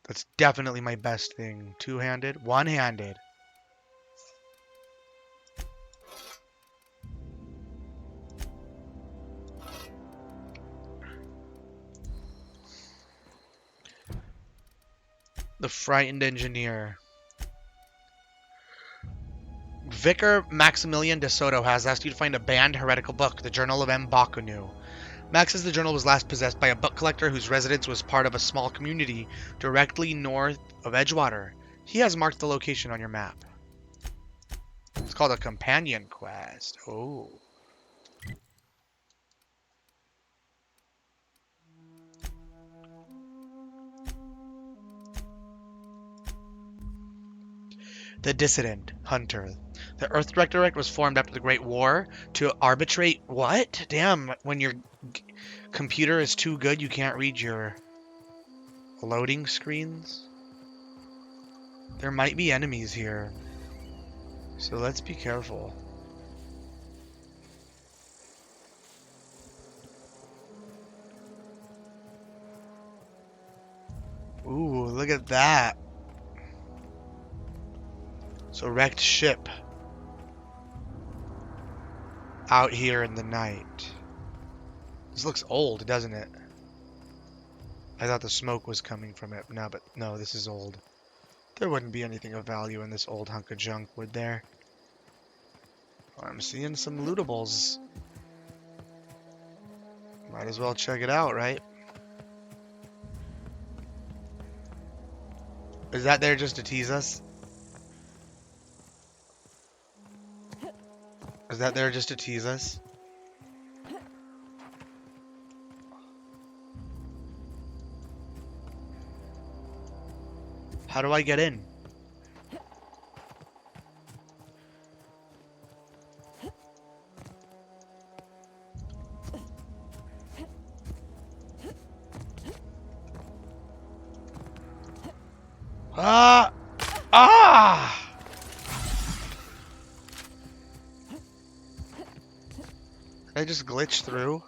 That's definitely my best thing. Two-handed, one-handed. The frightened engineer. Vicar Maximilian de Soto has asked you to find a banned heretical book, the Journal of M. Bakunu. Max says the journal was last possessed by a book collector whose residence was part of a small community directly north of Edgewater. He has marked the location on your map. It's called a companion quest. Oh. The Dissident Hunter. The Earth Directorate was formed after the Great War to arbitrate what? Damn, when your computer is too good, you can't read your loading screens? There might be enemies here. So let's be careful. Ooh, look at that. So wrecked ship. Out here in the night. This looks old, doesn't it? I thought the smoke was coming from it. No, but no, this is old. There wouldn't be anything of value in this old hunk of junk, would there? I'm seeing some lootables. Might as well check it out, right? Is that there just to tease us? Is that there just to tease us? How do I get in? Ah! Ah! Did I just glitch through?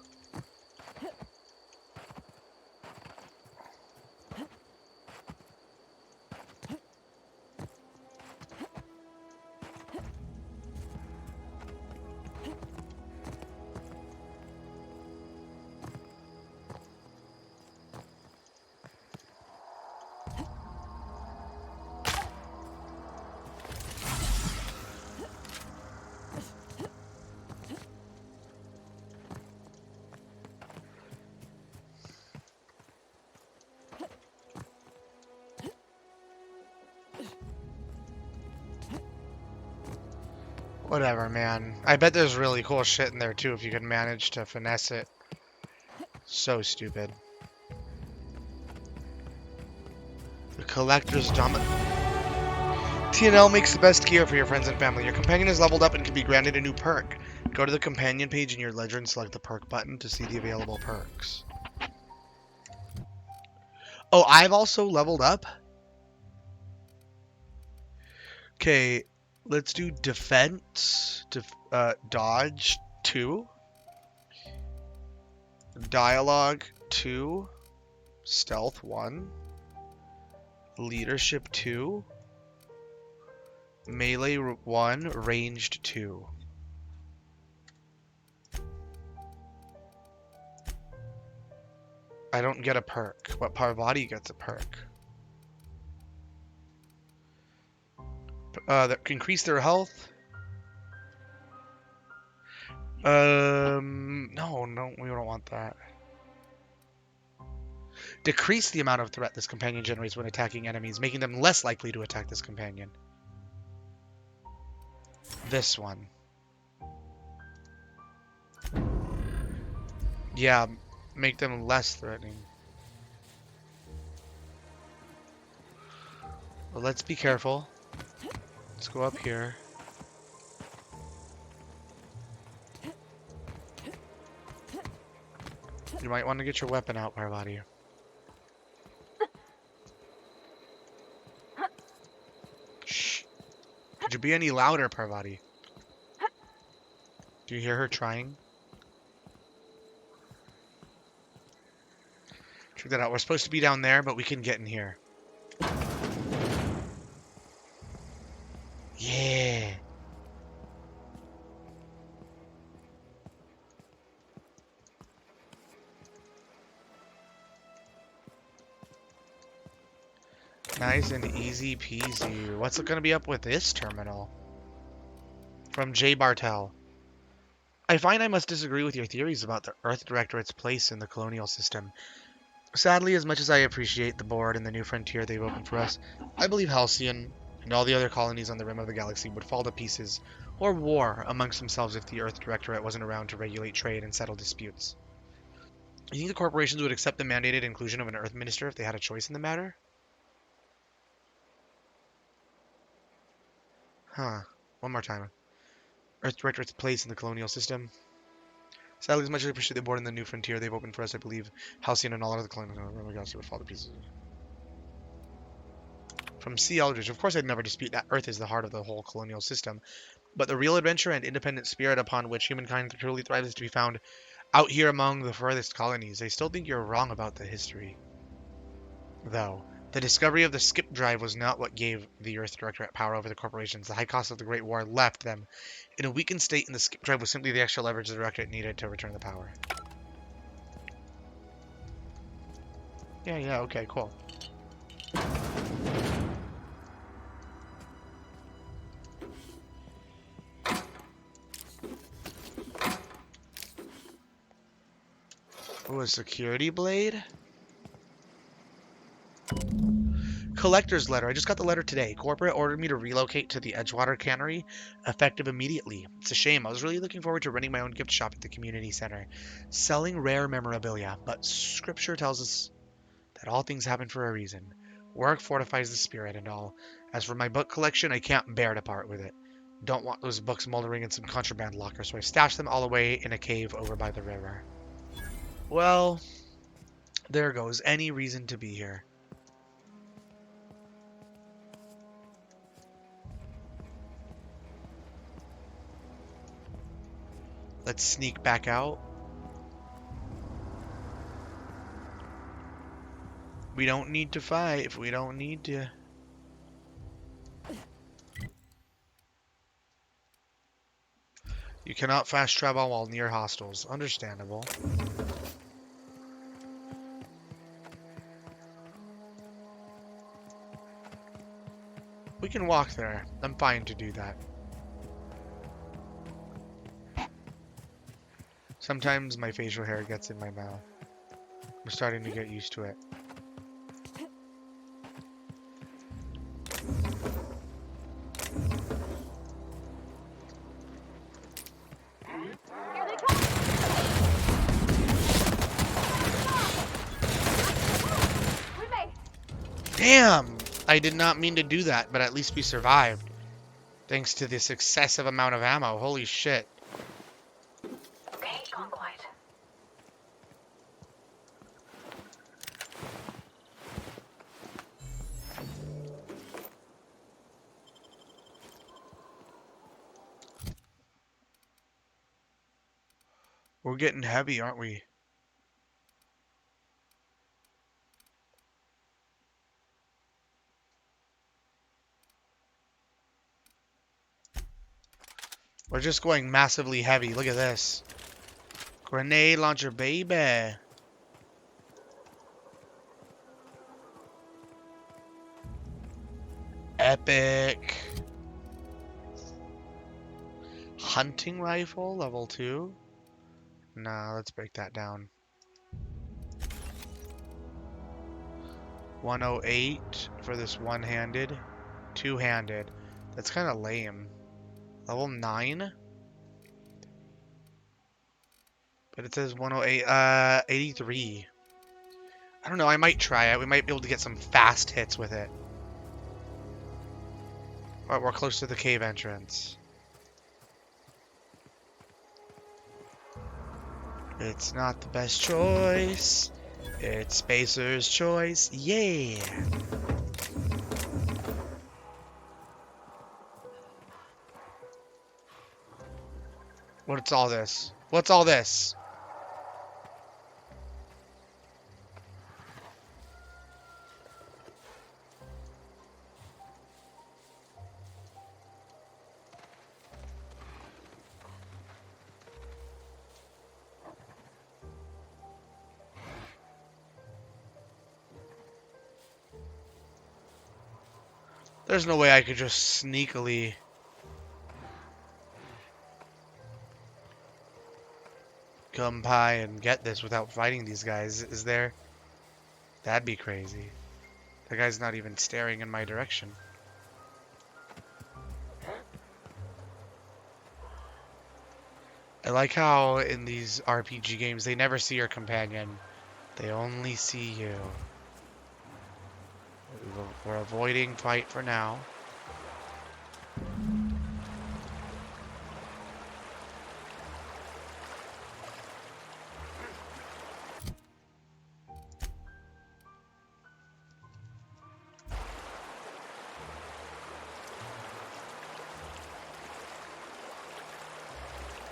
Whatever, man. I bet there's really cool shit in there too if you can manage to finesse it. So stupid. The collector's dominant. TNL makes the best gear for your friends and family. Your companion is leveled up and can be granted a new perk. Go to the companion page in your ledger and select the perk button to see the available perks. Oh, I've also leveled up? Okay, let's do defense, dodge 2, dialogue 2, stealth 1, leadership 2, melee 1, ranged 2. I don't get a perk, but Parvati gets a perk. That increase their health. No, we don't want that. Decrease the amount of threat this companion generates when attacking enemies, making them less likely to attack this companion. This one. Yeah, make them less threatening. Well, let's be careful. Let's go up here. You might want to get your weapon out, Parvati. Shh. Could you be any louder, Parvati? Do you hear her trying? Check that out. We're supposed to be down there, but we can get in here. Yeah. Nice and easy peasy. What's going to be up with this terminal? From J. Bartel. I find I must disagree with your theories about the Earth Directorate's place in the colonial system. Sadly, as much as I appreciate the board and the new frontier they've opened for us, I believe Halcyon and all the other colonies on the rim of the galaxy would fall to pieces or war amongst themselves if the Earth Directorate wasn't around to regulate trade and settle disputes. You think the corporations would accept the mandated inclusion of an Earth Minister if they had a choice in the matter? Huh. One more time. Earth Directorate's place in the colonial system. Sadly, as much as I appreciate the board and the new frontier they've opened for us, I believe Halcyon and all other colonies on the rim of the galaxy would fall to pieces. From C. Eldridge, of course I'd never dispute that Earth is the heart of the whole colonial system, but the real adventure and independent spirit upon which humankind truly thrives is to be found out here among the furthest colonies. I still think you're wrong about the history, though. The discovery of the skip drive was not what gave the Earth Directorate power over the corporations. The high cost of the Great War left them in a weakened state, and the skip drive was simply the extra leverage the Directorate needed to return the power. Yeah, yeah, okay, cool. Oh, a security blade? Collector's letter. I just got the letter today. Corporate ordered me to relocate to the Edgewater Cannery, effective immediately. It's a shame. I was really looking forward to running my own gift shop at the community center, selling rare memorabilia. But scripture tells us that all things happen for a reason. Work fortifies the spirit and all. As for my book collection, I can't bear to part with it. Don't want those books moldering in some contraband locker, so I stashed them all away in a cave over by the river. Well, there goes any reason to be here. Let's sneak back out. We don't need to fight if we don't need to. You cannot fast travel while near hostiles. Understandable. We can walk there. I'm fine to do that. Sometimes my facial hair gets in my mouth. I'm starting to get used to it. Damn! I did not mean to do that, but at least we survived. Thanks to this excessive amount of ammo. Holy shit. Okay, gone quiet. We're getting heavy, aren't we? We're just going massively heavy. Look at this. Grenade launcher, baby. Epic. Hunting rifle, level 2. Nah, let's break that down. 108 for this one-handed. Two-handed. That's kind of lame. Level 9? But it says 108, 83. I don't know, I might try it. We might be able to get some fast hits with it. Alright, we're close to the cave entrance. It's not the best choice. It's Spacer's choice. Yeah! What's all this? What's all this? There's no way I could just sneakily... come by and get this without fighting these guys, is there? That'd be crazy. The guy's not even staring in my direction. I like how in these RPG games they never see your companion. They only see you. We're avoiding fight for now.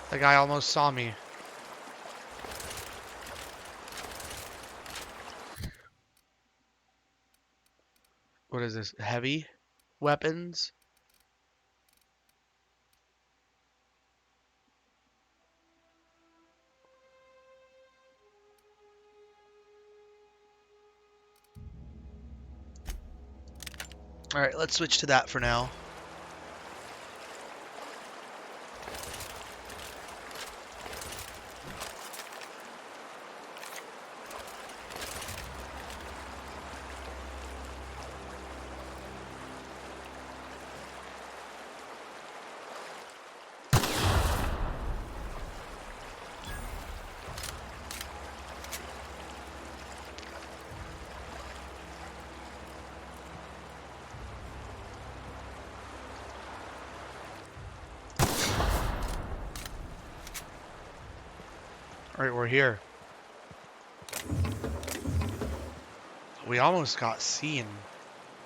The guy almost saw me. What is this? Heavy weapons? Alright, let's switch to that for now. Alright, we're here. We almost got seen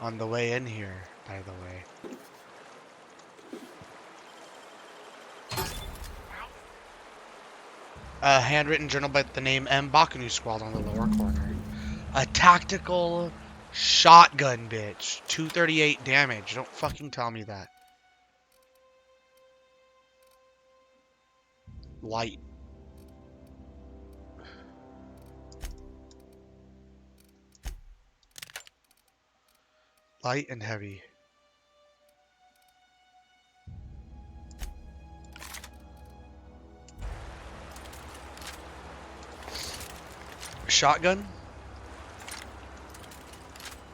on the way in here, by the way. A handwritten journal by the name M. Bakunu scrawled on the lower corner. A tactical shotgun, bitch. 238 damage. Don't fucking tell me that. Light. Light and heavy. Shotgun.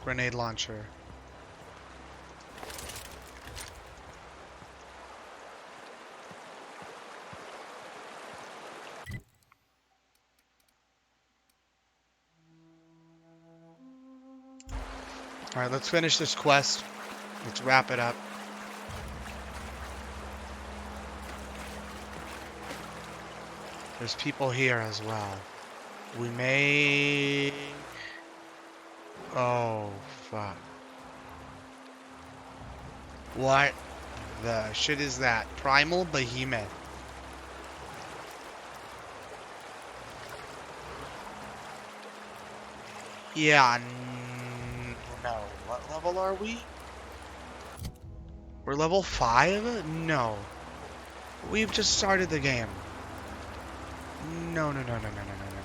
Grenade launcher. Alright, let's finish this quest. Let's wrap it up. There's people here as well. We may... Oh, fuck. What the shit is that? Primal Behemoth. Yeah, no. What level are we? We're level 5? No. We've just started the game. No, no, no, no, no, no, no, no, no.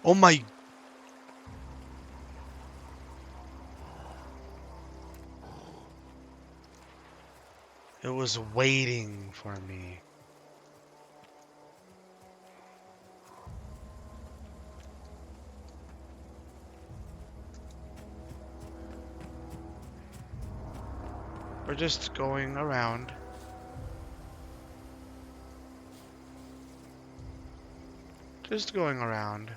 Oh my... It was waiting for me. We're just going around. Just going around.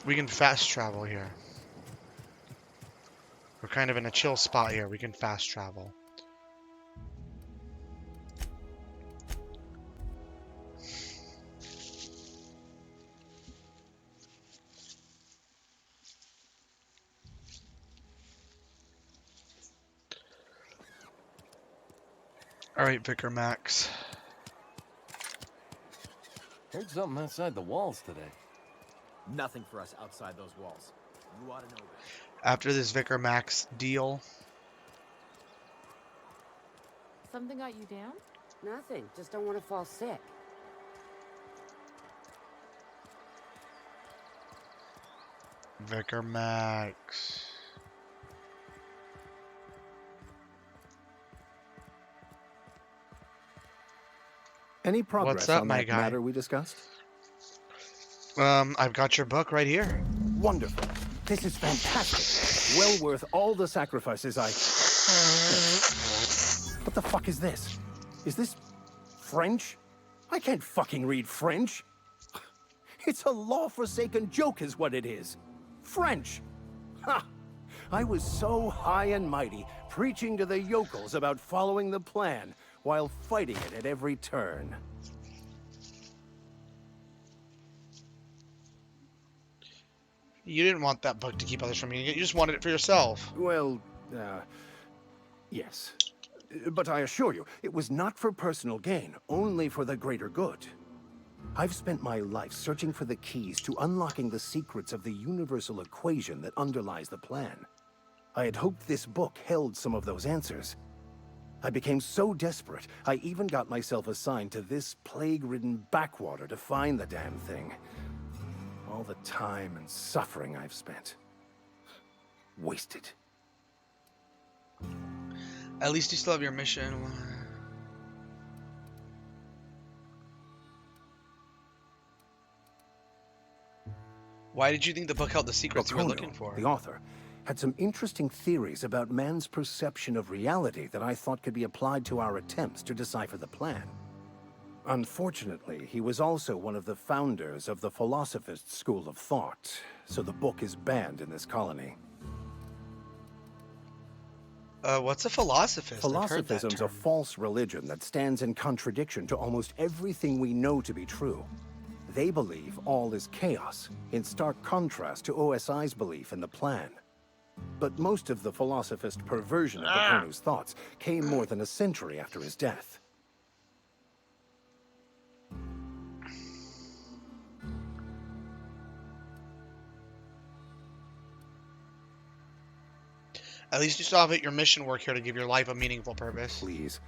We can fast travel here. We're kind of in a chill spot here. We can fast travel. Alright, Vicar Max. Heard something outside the walls today. Nothing for us outside those walls. You ought to know that. After this Vicar Max deal, Something got you down? Nothing. Just don't want to fall sick. Vicar Max. Any progress What's up, on my that guy? matter we discussed? I've got your book right here. Wonderful. This is fantastic. Well worth all the sacrifices I... What the fuck is this? Is this French? I can't fucking read French. It's a law-forsaken joke is what it is. French. Ha! I was so high and mighty, preaching to the yokels about following the plan, while fighting it at every turn. You didn't want that book to keep others from reading it. You just wanted it for yourself. Well, yes. But I assure you, it was not for personal gain, only for the greater good. I've spent my life searching for the keys to unlocking the secrets of the universal equation that underlies the plan. I had hoped this book held some of those answers. I became so desperate, I even got myself assigned to this plague-ridden backwater to find the damn thing. All the time and suffering I've spent. Wasted. At least you still have your mission. Why did you think the book held the secrets you were looking for? The author had some interesting theories about man's perception of reality that I thought could be applied to our attempts to decipher the plan. Unfortunately, he was also one of the founders of the Philosophist school of thought, so the book is banned in this colony. What's a philosophist? Philosophism's a false religion that stands in contradiction to almost everything we know to be true. They believe all is chaos, in stark contrast to OSI's belief in the plan. But most of the philosophist perversion of Bakonu's thoughts came more than a century after his death. At least you still have your mission work here to give your life a meaningful purpose. Please.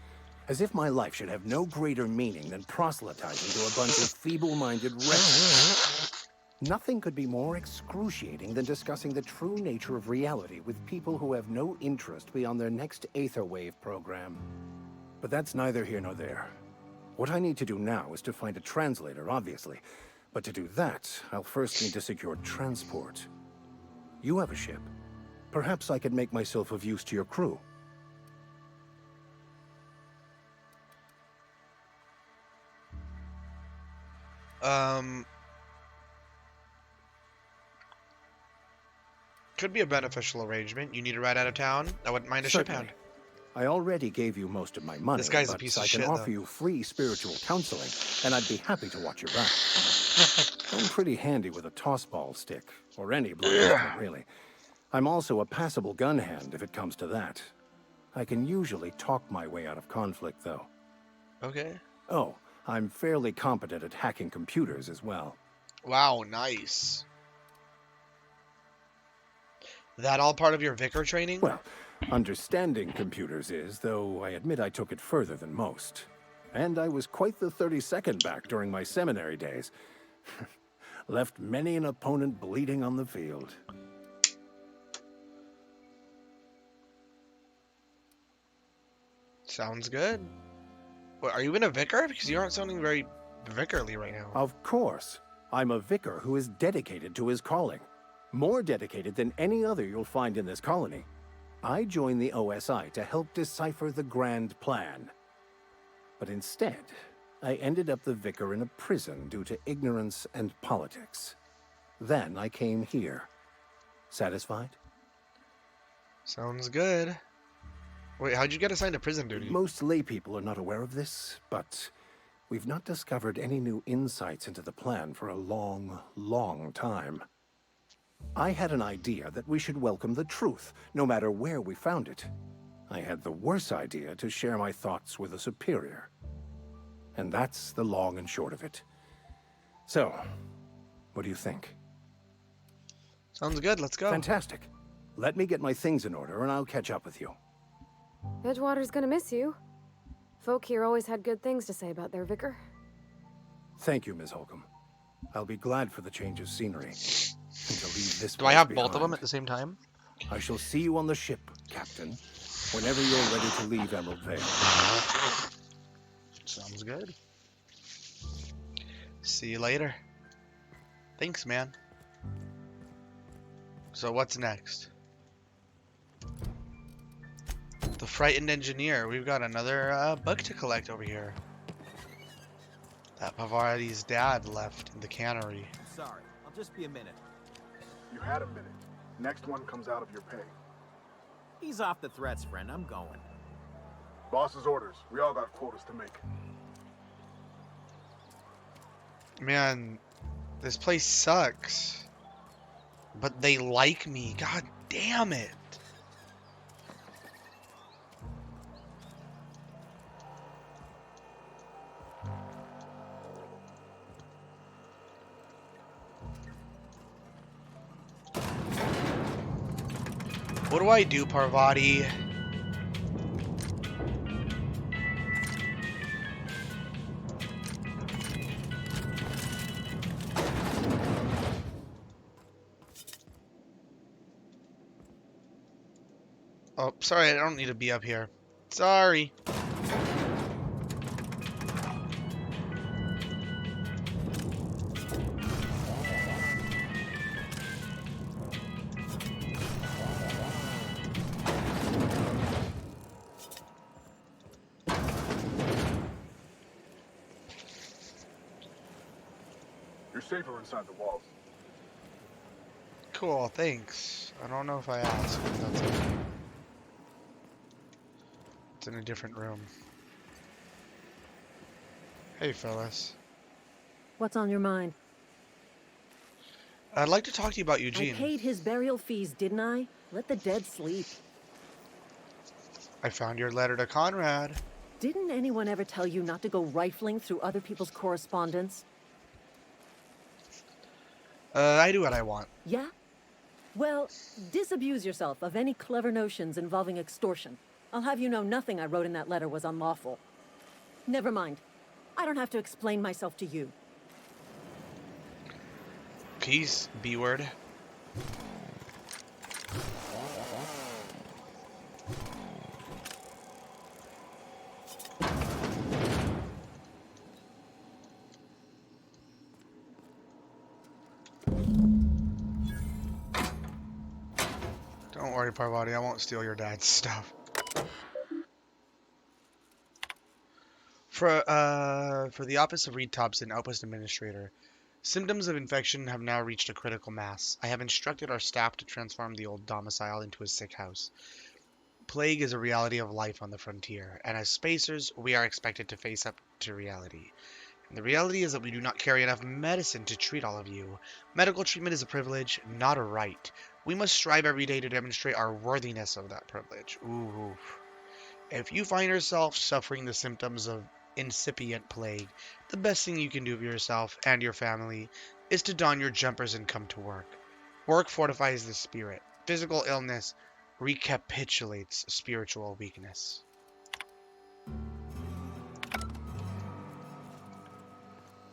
As if my life should have no greater meaning than proselytizing to a bunch of feeble-minded wretches. Nothing could be more excruciating than discussing the true nature of reality with people who have no interest beyond their next Aetherwave program. But that's neither here nor there. What I need to do now is to find a translator, obviously. But to do that, I'll first need to secure transport. You have a ship. Perhaps I could make myself of use to your crew. Could be a beneficial arrangement. You need to ride out of town? I wouldn't mind a ship hound. I already gave you most of my money, This guy's a but piece of I can shit, offer though. you free spiritual counseling, and I'd be happy to watch your back. I'm pretty handy with a tossball stick, or any bloody weapon, really. I'm also a passable gun hand if it comes to that. I can usually talk my way out of conflict, though. Okay. Oh, I'm fairly competent at hacking computers as well. Wow, nice. That all part of your vicar training? Well, understanding computers is, though I admit I took it further than most. And I was quite the 32nd back during my seminary days. Left many an opponent bleeding on the field. Sounds good. What, are you even a vicar? Because you aren't sounding very vicarly right now. Of course. I'm a vicar who is dedicated to his calling. More dedicated than any other you'll find in this colony. I joined the OSI to help decipher the grand plan. But instead, I ended up the vicar in a prison due to ignorance and politics. Then I came here. Satisfied? Sounds good. Wait, how'd you get assigned to prison duty? Most lay people are not aware of this, but we've not discovered any new insights into the plan for a long, long time. I had an idea that we should welcome the truth, no matter where we found it. I had the worse idea to share my thoughts with a superior. And that's the long and short of it. So, what do you think? Sounds good, let's go. Fantastic. Let me get my things in order and I'll catch up with you. Edgewater's gonna miss you. Folk here always had good things to say about their vicar. Thank you, Ms. Holcomb. I'll be glad for the change of scenery. And to leave this Do I have place both of them behind. at the same time? I shall see you on the ship, Captain, whenever you're ready to leave Emerald Vale. Sounds good. See you later. Thanks, man. So what's next? The Frightened Engineer. We've got another book to collect over here. That Pavarotti's dad left in the cannery. Sorry, I'll just be a minute. You had a minute. Next one comes out of your pay. Ease off the threats, friend. I'm going. Boss's orders. We all got quotas to make. Man, this place sucks. But they like me. God damn it. What do I do, Parvati? Oh, sorry, I don't need to be up here. Sorry. You're safer inside the walls. Cool, thanks. I don't know if I asked, but that's okay. It's in a different room. Hey, Phyllis. What's on your mind? I'd like to talk to you about I Eugene. paid his burial fees, didn't I? Let the dead sleep. I found your letter to Conrad. Didn't anyone ever tell you not to go rifling through other people's correspondence? I do what I want. Yeah? Well, disabuse yourself of any clever notions involving extortion. I'll have you know nothing I wrote in that letter was unlawful. Never mind. I don't have to explain myself to you. Peace, B-word. Don't worry, Parvati, I won't steal your dad's stuff. For the Office of Reed Thompson, Outpost Administrator, symptoms of infection have now reached a critical mass. I have instructed our staff to transform the old domicile into a sick house. Plague is a reality of life on the frontier, and as spacers, we are expected to face up to reality. And the reality is that we do not carry enough medicine to treat all of you. Medical treatment is a privilege, not a right. We must strive every day to demonstrate our worthiness of that privilege. Ooh. If you find yourself suffering the symptoms of incipient plague, the best thing you can do for yourself and your family is to don your jumpers and come to work. Work fortifies the spirit. Physical illness recapitulates spiritual weakness.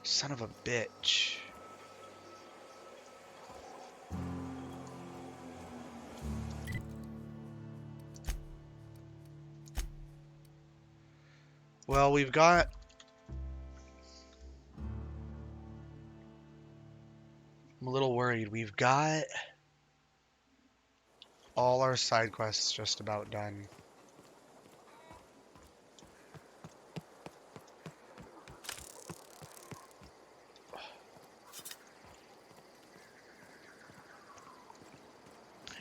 Son of a bitch. Well, we've got... I'm a little worried. We've got all our side quests just about done.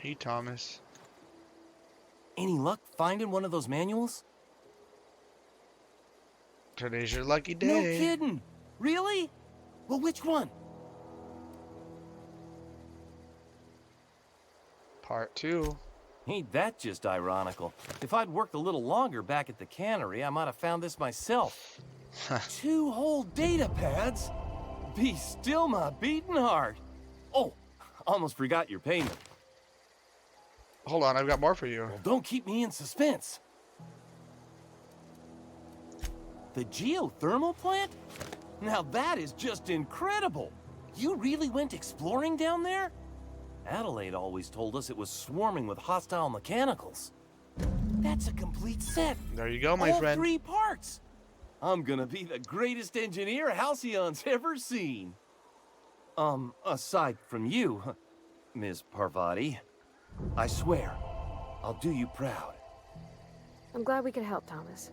Hey, Thomas. Any luck finding one of those manuals? Today's your lucky day. No kidding. Really? Well, which one? Part 2. Ain't that just ironical? If I'd worked a little longer back at the cannery, I might have found this myself. 2 whole data pads? Be still my beating heart. Oh, almost forgot your payment. Hold on, I've got more for you. Well, don't keep me in suspense. The geothermal plant? Now that is just incredible. You really went exploring down there? Adelaide always told us it was swarming with hostile mechanicals. That's a complete set. There you go, my All friend. 3 parts. I'm gonna be the greatest engineer Halcyon's ever seen. Aside from you, Ms. Parvati, I swear, I'll do you proud. I'm glad we could help, Thomas.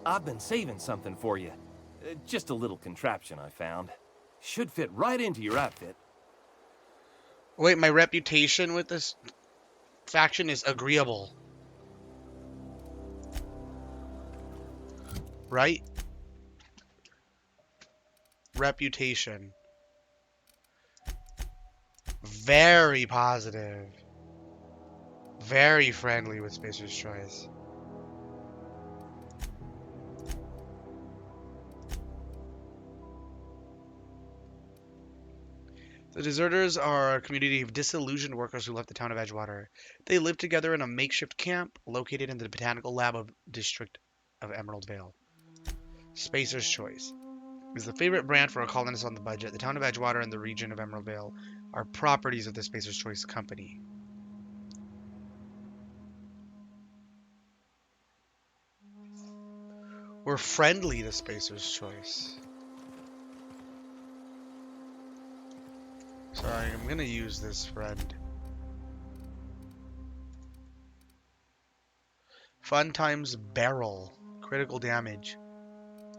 I've been saving something for you. Just a little contraption I found. Should fit right into your outfit. Wait, my reputation with this faction is agreeable. Right? Reputation. Very positive. Very friendly with Spacer's Choice. The deserters are a community of disillusioned workers who left the town of Edgewater. They live together in a makeshift camp located in the botanical lab of district of Emerald Vale. Spacer's Choice is the favorite brand for a colonist on the budget. The town of Edgewater and the region of Emerald Vale are properties of the Spacer's Choice company. We're friendly to Spacer's Choice. Sorry, I'm gonna use this friend. Fun times barrel. Critical damage.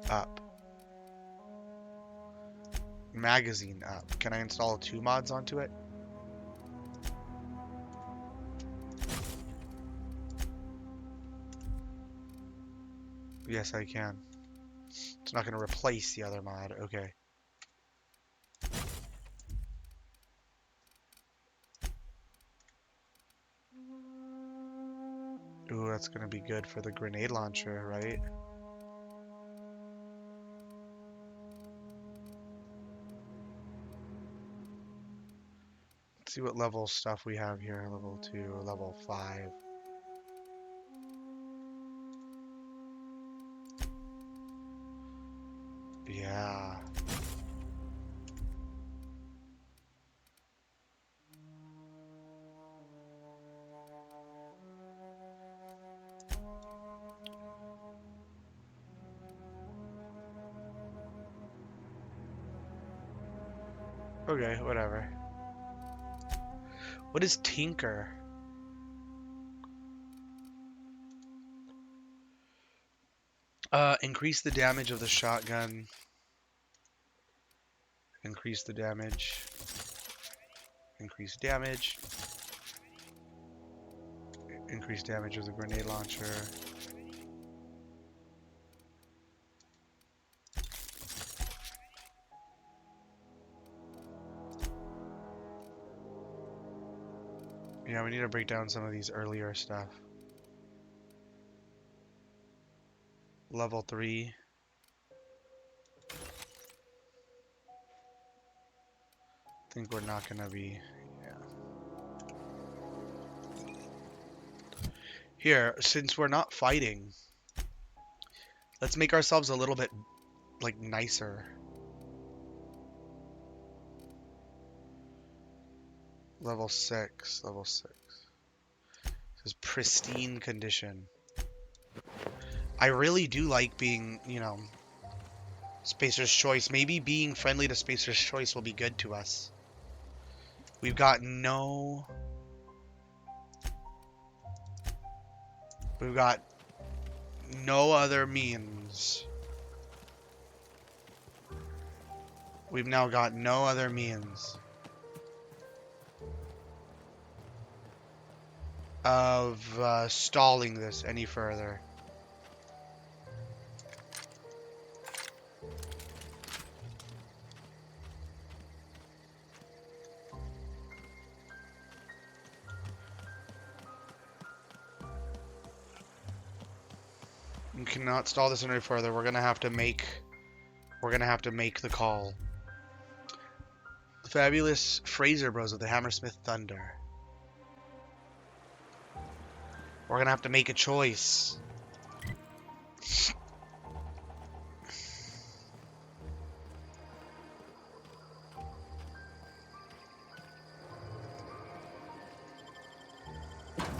Up. Magazine up. Can I install 2 mods onto it? Yes, I can. It's not going to replace the other mod. Okay. Ooh, that's going to be good for the grenade launcher, right? Let's see what level stuff we have here. Level 2, level 5. Yeah. Okay, whatever. What is Tinker? Increase the damage of the shotgun. Increase the damage. Increase damage. Increase damage of the grenade launcher. Yeah, we need to break down some of these earlier stuff. Level 3. I think we're not gonna be... Yeah. Here, since we're not fighting, let's make ourselves a little bit, like, nicer. Level 6. Level 6. This is pristine condition. I really do like being, you know, Spacer's Choice. Maybe being friendly to Spacer's Choice will be good to us. We've got no... We've got no other means. We've now got no other means of stalling this any further. We cannot stall this any further. We're gonna have to make the call. The fabulous Fraser Bros of the Hammersmith Thunder. We're gonna have to make a choice.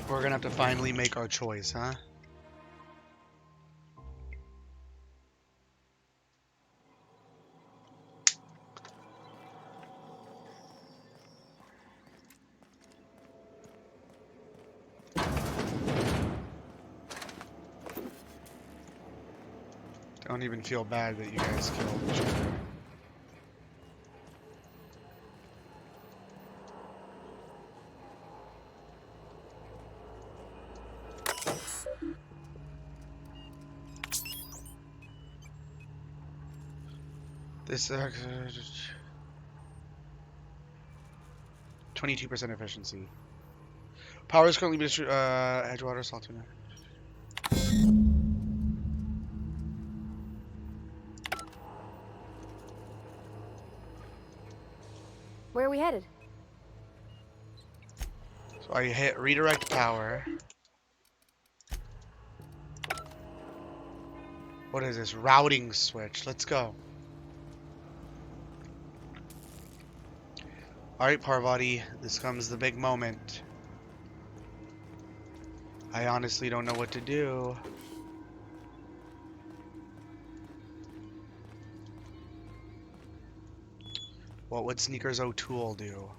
We're gonna have to finally make our choice, huh? Don't even feel bad that you guys killed each other. This 20 22% efficiency. Power is currently Edgewater, Saltuna. Where are we headed? So I hit redirect power. What is this? Routing switch. Let's go. Alright, Parvati. This comes the big moment. I honestly don't know what to do. What would Sneakers O'Toole do?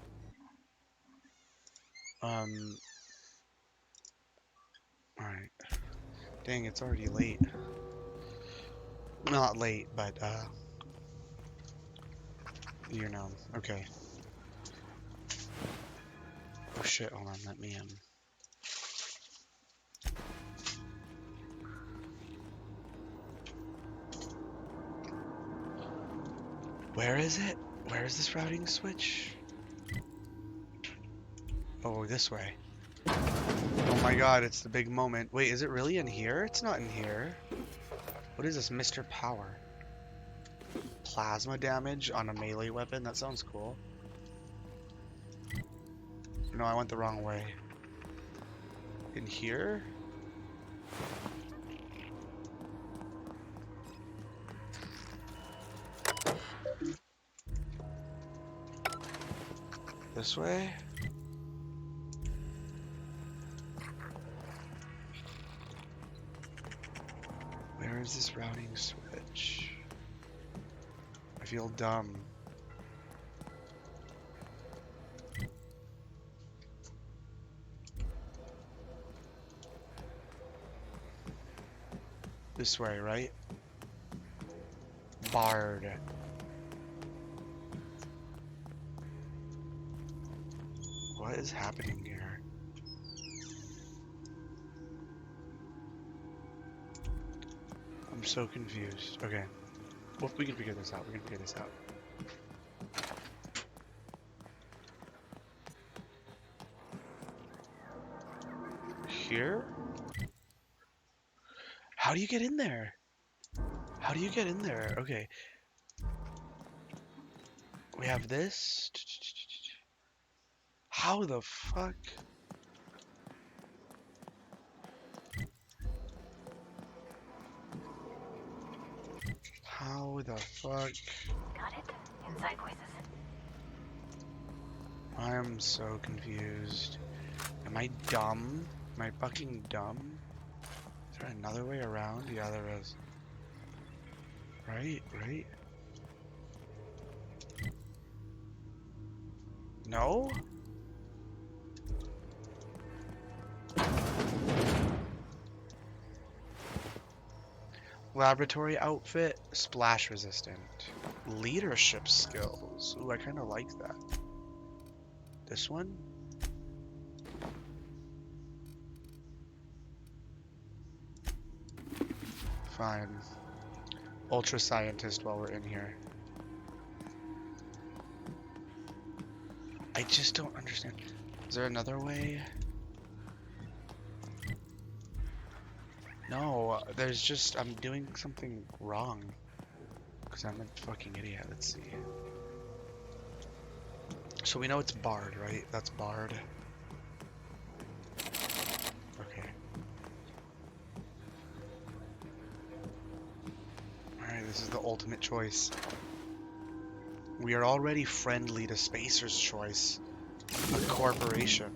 Alright. Dang, it's already late. Not late, but, you know. Okay. Oh shit, hold on, let me, Where is it? Where is this routing switch? Oh, this way. Oh my god, it's the big moment. Wait, is it really in here? It's not in here. What is this, Mr. Power? Plasma damage on a melee weapon? That sounds cool. No, I went the wrong way. In here? This way? Where is this routing switch? I feel dumb. This way, right? Bard. What is happening here? I'm so confused. Okay. Well, we can figure this out. We can figure this out. Here? How do you get in there? How do you get in there? Okay. We have this. How the fuck? How the fuck? Got it. Inside voices. I'm so confused. Am I dumb? Am I fucking dumb? Is there another way around? Yeah, there is. Right? Right? No? Laboratory outfit, splash resistant. Leadership skills. Ooh, I kind of like that. This one? Fine. Ultra scientist while we're in here. I just don't understand. Is there another way? No, there's just, I'm doing something wrong. Because I'm a fucking idiot. Let's see. So we know it's Bard, right? That's Bard. Okay. Alright, this is the ultimate choice. We are already friendly to Spacer's Choice, a corporation.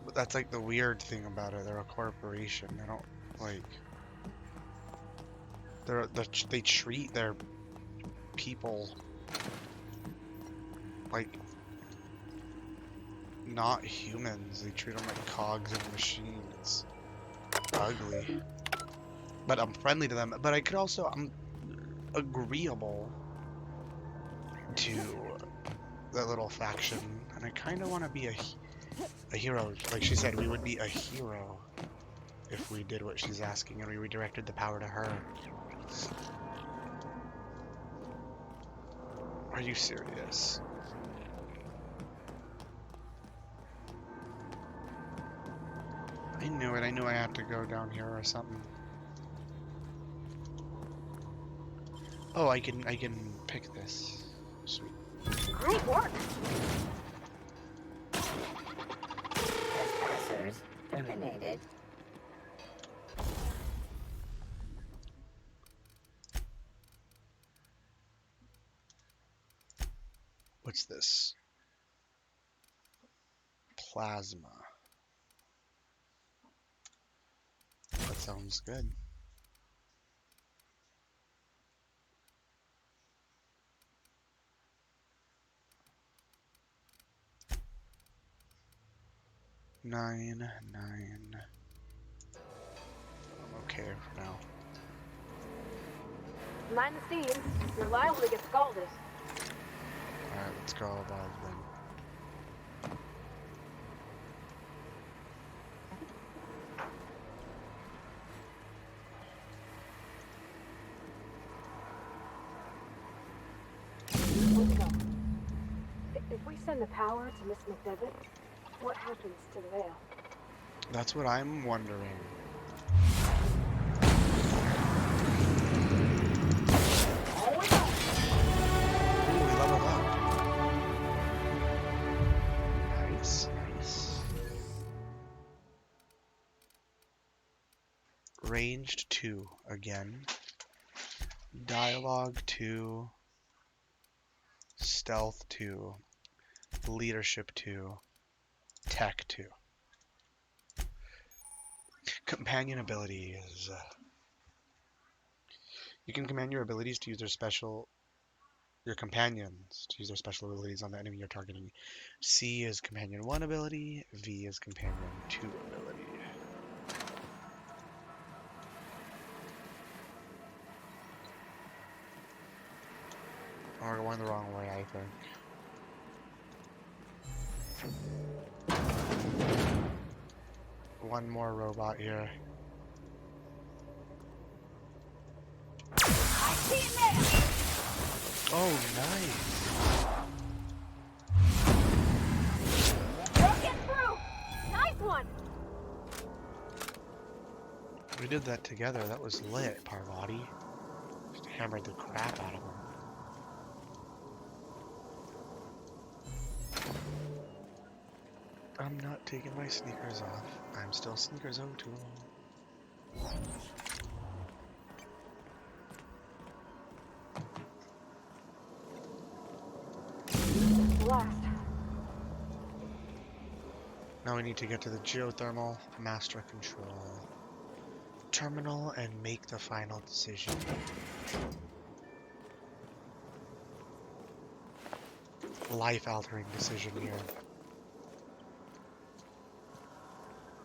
But that's like the weird thing about it. They're a corporation. They don't like. They treat their people like not humans. They treat them like cogs in a machine. It's ugly. But I'm friendly to them. But I could also, I'm agreeable to that little faction, and I kind of want to be a hero. Like she said, we would be a hero if we did what she's asking and we redirected the power to her. Are you serious? I knew it. I knew I had to go down here or something. Oh, I can pick this. Sweet. Great work. Trespassers terminated. What's this? Plasma. That sounds good. Nine. I'm okay for now. Mind the scenes. You're liable to get scalded. Alright, let's go about then. Let's go. If we send the power to Miss McDevitt, what happens to the veil? That's what I'm wondering. Ooh, we leveled up. Nice. Ranged 2 again. Dialogue 2. Stealth 2. Leadership 2. Tech 2. Companion abilities. You can command your abilities to use your companions to use their special abilities on the enemy you're targeting. C is companion 1 ability, V is companion 2 ability. Oh, we're going the wrong way, I think. One more robot here. I see it there! Oh, nice. Don't get through! Nice one! We did that together. That was lit, Parvati. Just hammered the crap out of him. I'm not taking my sneakers off. I'm still Sneakers O2. Last. Now we need to get to the Geothermal Master Control Terminal and make the final decision. Life-altering decision here.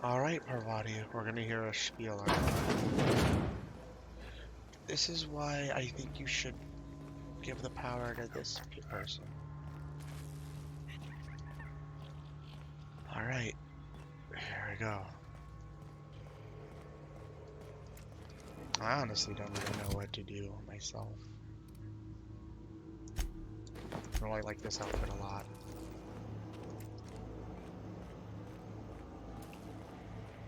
Alright, Parvati, we're gonna hear a spiel on it. This is why I think you should give the power to this person. Alright, here we go. I honestly don't even know what to do myself. I really like this outfit a lot.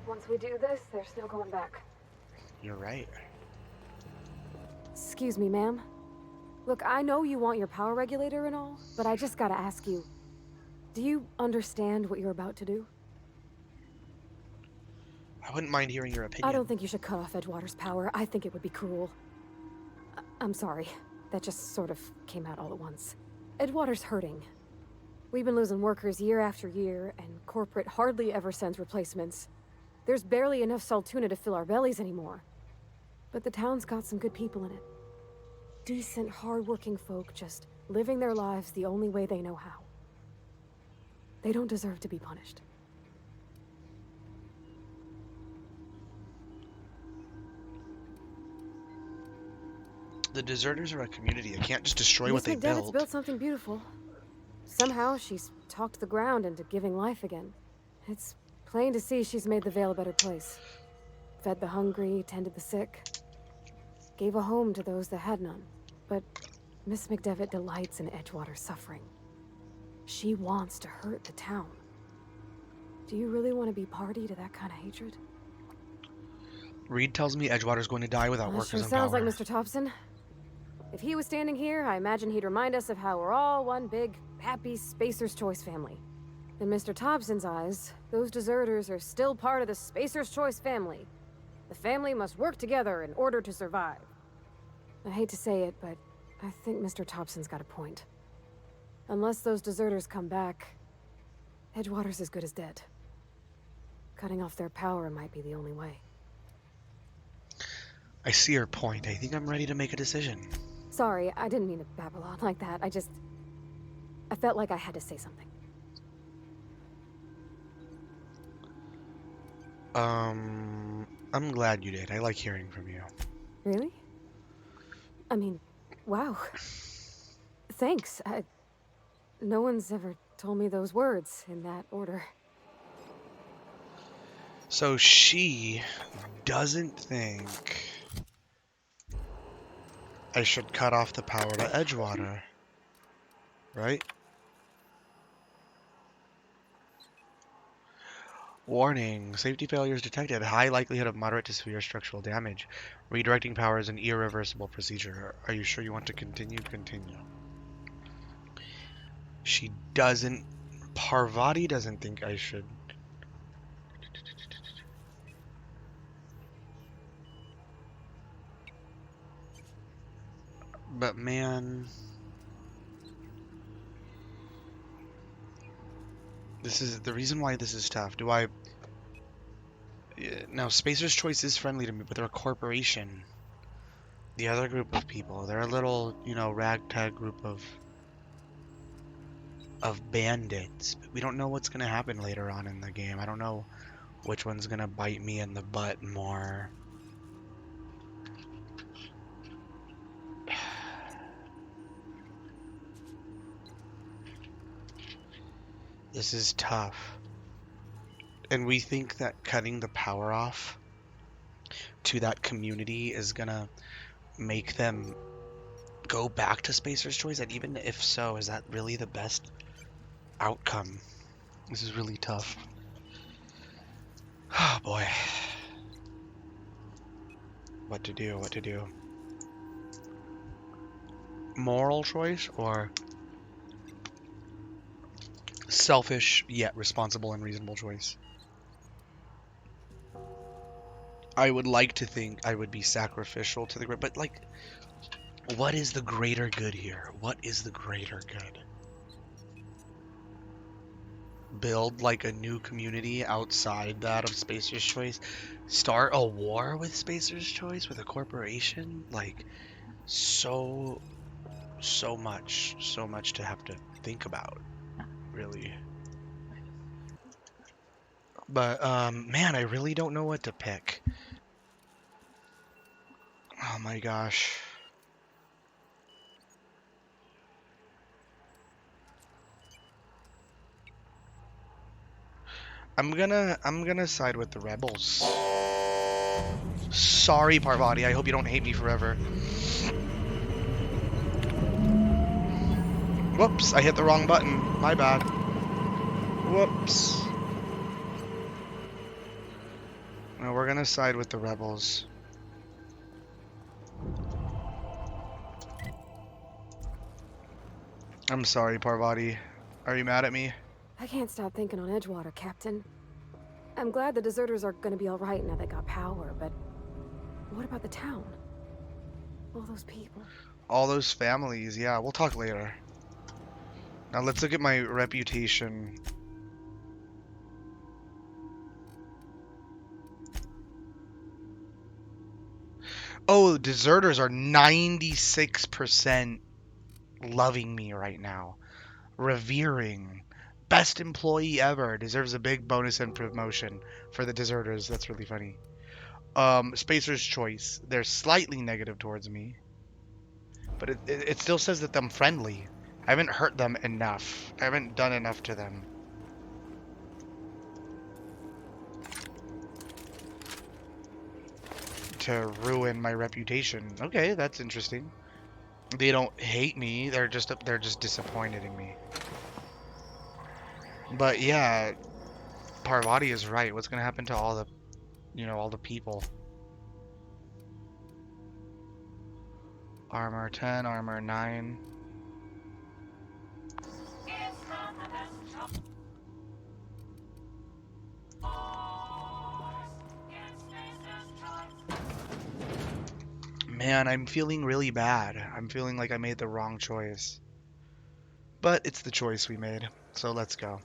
Once we do this, there's no going back. You're right. Excuse me, ma'am. Look, I know you want your power regulator and all, but I just gotta ask you. Do you understand what you're about to do? I wouldn't mind hearing your opinion. I don't think you should cut off Edgewater's power. I think it would be cruel. I'm sorry. That just sort of came out all at once. Edgewater's hurting. We've been losing workers year after year, and corporate hardly ever sends replacements. There's barely enough Saltuna to fill our bellies anymore. But the town's got some good people in it. Decent, hard-working folk just living their lives the only way they know how. They don't deserve to be punished. The deserters are a community. I can't just destroy what Miss they McDevitt's built. built something beautiful. Somehow she's talked the ground into giving life again. It's plain to see she's made the Vale a better place. Fed the hungry, tended the sick. gave a home to those that had none. But Miss McDevitt delights in Edgewater's suffering. She wants to hurt the town. Do you really want to be party to that kind of hatred? Reed tells me Edgewater's going to die without Well, workers sure in sounds power. like Mr. Thompson. If he was standing here, I imagine he'd remind us of how we're all one big, happy Spacer's Choice family. In Mr. Thompson's eyes, those deserters are still part of the Spacer's Choice family. The family must work together in order to survive. I hate to say it, but I think Mr. Thompson's got a point. Unless those deserters come back, Edgewater's as good as dead. Cutting off their power might be the only way. I see your point. I think I'm ready to make a decision. Sorry, I didn't mean to babble on like that. I felt like I had to say something. I'm glad you did. I like hearing from you. Really? I mean, wow. Thanks. No one's ever told me those words in that order. So she doesn't think I should cut off the power to Edgewater, right? Warning, safety failures detected. High likelihood of moderate to severe structural damage. Redirecting power is an irreversible procedure. Are you sure you want to continue? Continue. She doesn't... Parvati doesn't think I should. But man... This is the reason why this is tough. Now, Spacer's Choice is friendly to me, but they're a corporation. The other group of people, they're a little, ragtag group of bandits. But we don't know what's gonna happen later on in the game. I don't know which one's gonna bite me in the butt more. This is tough. And we think that cutting the power off to that community is gonna make them go back to Spacer's Choice, and even if so, is that really the best outcome? This is really tough. Oh boy. What to do? Moral choice or selfish yet responsible and reasonable choice? I would like to think I would be sacrificial to the group, but what is the greater good here? What is the greater good? Build a new community outside that of Spacer's Choice? Start a war with Spacer's Choice, with a corporation? So much to have to think about, really. But, man, I really don't know what to pick. Oh my gosh. I'm gonna side with the rebels. Sorry, Parvati. I hope you don't hate me forever. Whoops, I hit the wrong button. My bad. Whoops. No, we're gonna side with the rebels. I'm sorry, Parvati. Are you mad at me? I can't stop thinking on Edgewater, Captain. I'm glad the deserters are gonna be alright now they got power, but what about the town? All those people. All those families, yeah, we'll talk later. Now let's look at my reputation. Oh, deserters are 96% loving me right now. Revering. Best employee ever. Deserves a big bonus and promotion for the deserters. That's really funny. Spacer's Choice. They're slightly negative towards me. But it still says that I'm friendly. I haven't hurt them enough. I haven't done enough to them. to ruin my reputation. Okay, that's interesting. They don't hate me. They're just disappointed in me. But yeah, Parvati is right. What's gonna happen to all the, all the people? Armor 10, armor 9. Man, I'm feeling really bad. I'm feeling like I made the wrong choice. But it's the choice we made. So let's go.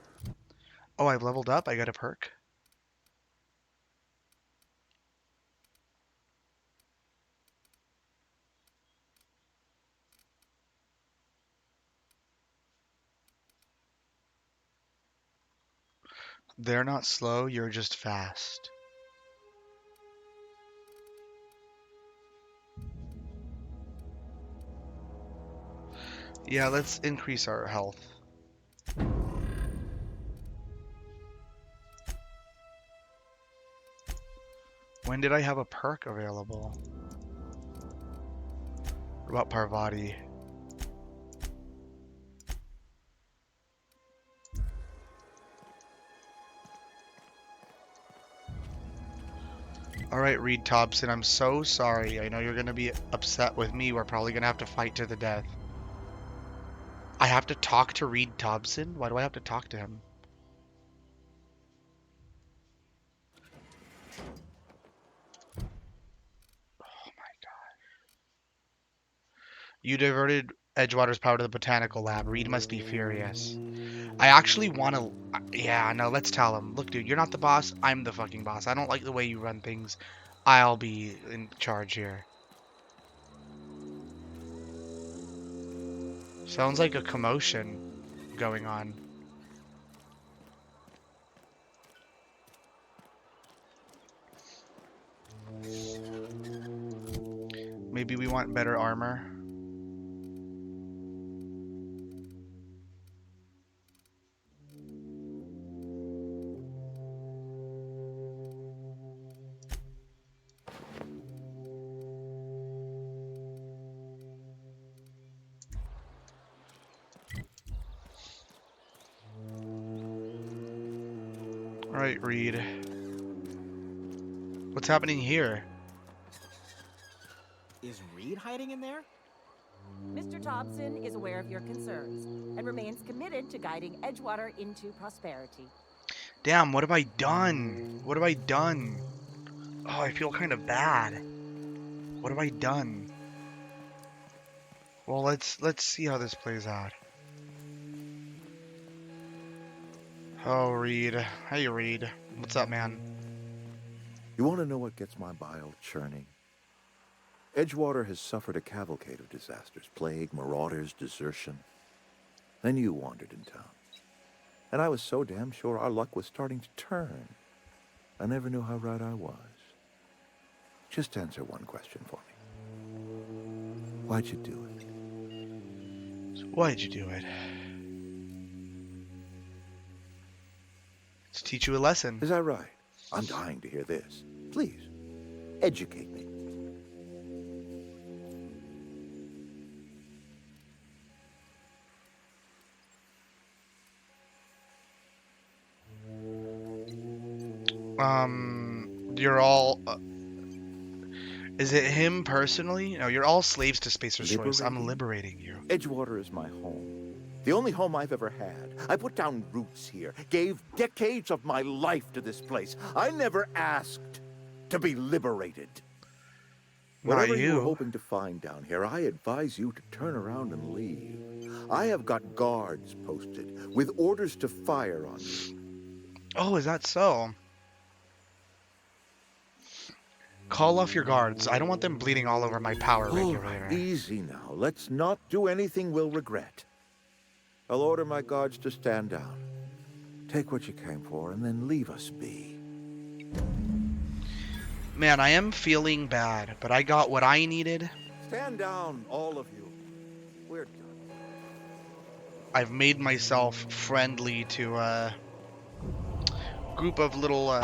Oh, I've leveled up. I got a perk. They're not slow, you're just fast. Yeah, let's increase our health. When did I have a perk available? What about Parvati? Alright, Reed Thompson, I'm so sorry. I know you're going to be upset with me. We're probably going to have to fight to the death. I have to talk to Reed Thompson? Why do I have to talk to him? Oh my god. You diverted Edgewater's power to the botanical lab. Reed must be furious. I actually want to... Yeah, no, let's tell him. Look, dude, you're not the boss. I'm the fucking boss. I don't like the way you run things. I'll be in charge here. Sounds like a commotion going on. Maybe we want better armor. Alright, Reed. What's happening here? Is Reed hiding in there? Mr. Thompson is aware of your concerns and remains committed to guiding Edgewater into prosperity. Damn, what have I done? What have I done? Oh, I feel kind of bad. What have I done? Well, let's see how this plays out. Oh, Reed. Hey, Reed. What's up, man? You want to know what gets my bile churning? Edgewater has suffered a cavalcade of disasters. Plague, marauders, desertion. Then you wandered in town. And I was so damn sure our luck was starting to turn. I never knew how right I was. Just answer one question for me. Why'd you do it? Why'd you do it? To teach you a lesson. Is that right? I'm dying to hear this. Please, educate me. You're all... is it him personally? No, you're all slaves to Spacer's Choice. I'm liberating you. Edgewater is my home. The only home I've ever had. I put down roots here, gave decades of my life to this place. I never asked to be liberated. Whatever you were hoping to find down here, I advise you to turn around and leave. I have got guards posted with orders to fire on you. Oh, is that so? Call off your guards. I don't want them bleeding all over my power regulator. Easy now. Let's not do anything we'll regret. I'll order my guards to stand down. Take what you came for and then leave us be. Man, I am feeling bad, but I got what I needed. Stand down, all of you. We're done. I've made myself friendly to a group of little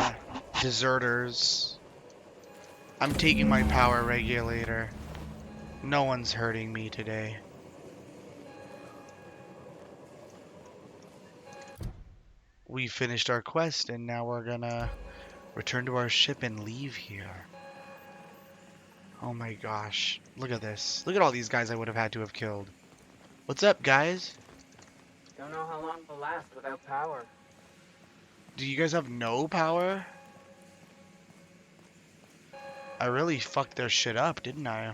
deserters. I'm taking my power regulator. No one's hurting me today. We finished our quest and now we're gonna return to our ship and leave here. Oh my gosh. Look at this. Look at all these guys I would have had to have killed. What's up, guys? Don't know how long it'll last without power. Do you guys have no power? I really fucked their shit up, didn't I?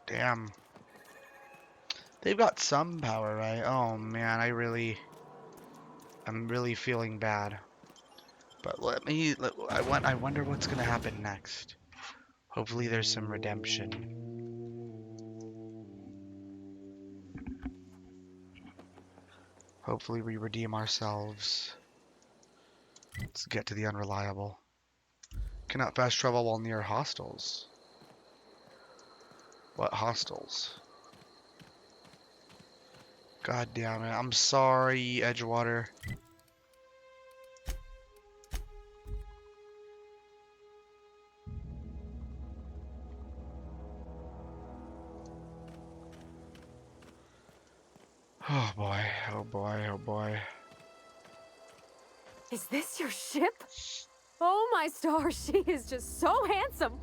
Damn. They've got some power, right? Oh man, I'm really feeling bad. But I wonder what's gonna happen next. Hopefully there's some redemption. Hopefully we redeem ourselves. Let's get to the unreliable. Cannot fast travel while near hostels. What hostels? God damn it. I'm sorry, Edgewater. Oh boy, oh boy, oh boy. Is this your ship? Oh my stars, she is just so handsome.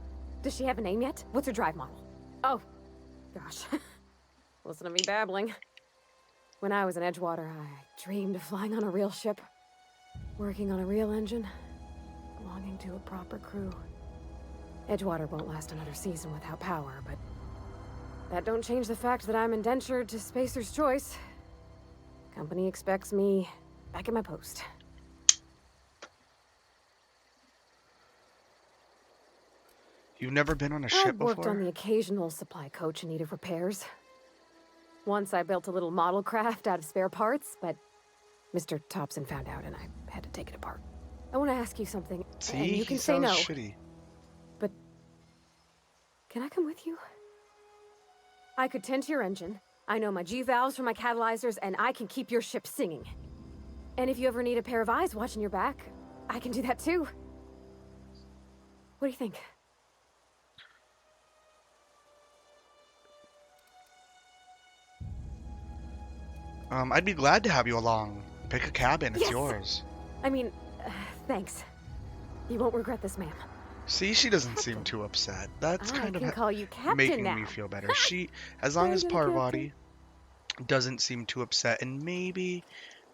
Does she have a name yet? What's her drive model? Oh, gosh. Listen to me babbling. When I was in Edgewater, I dreamed of flying on a real ship, working on a real engine, belonging to a proper crew. Edgewater won't last another season without power, but that don't change the fact that I'm indentured to Spacer's Choice. Company expects me back at my post. You've never been on a ship I've worked before? on the occasional supply coach in need of repairs. Once I built a little model craft out of spare parts, but Mr. Thompson found out and I had to take it apart. I want to ask you something, See, and you he can say sounds no. shitty. But can I come with you? I could tend to your engine. I know my G-valves for my catalyzers, and I can keep your ship singing. And if you ever need a pair of eyes watching your back, I can do that too. What do you think? I'd be glad to have you along. Pick a cabin, it's Yes! yours. I mean, thanks. You won't regret this, ma'am. See, she doesn't seem too upset. That's I kind of can call you Captain making now. me feel better. As long as Captain. Parvati doesn't seem too upset, and maybe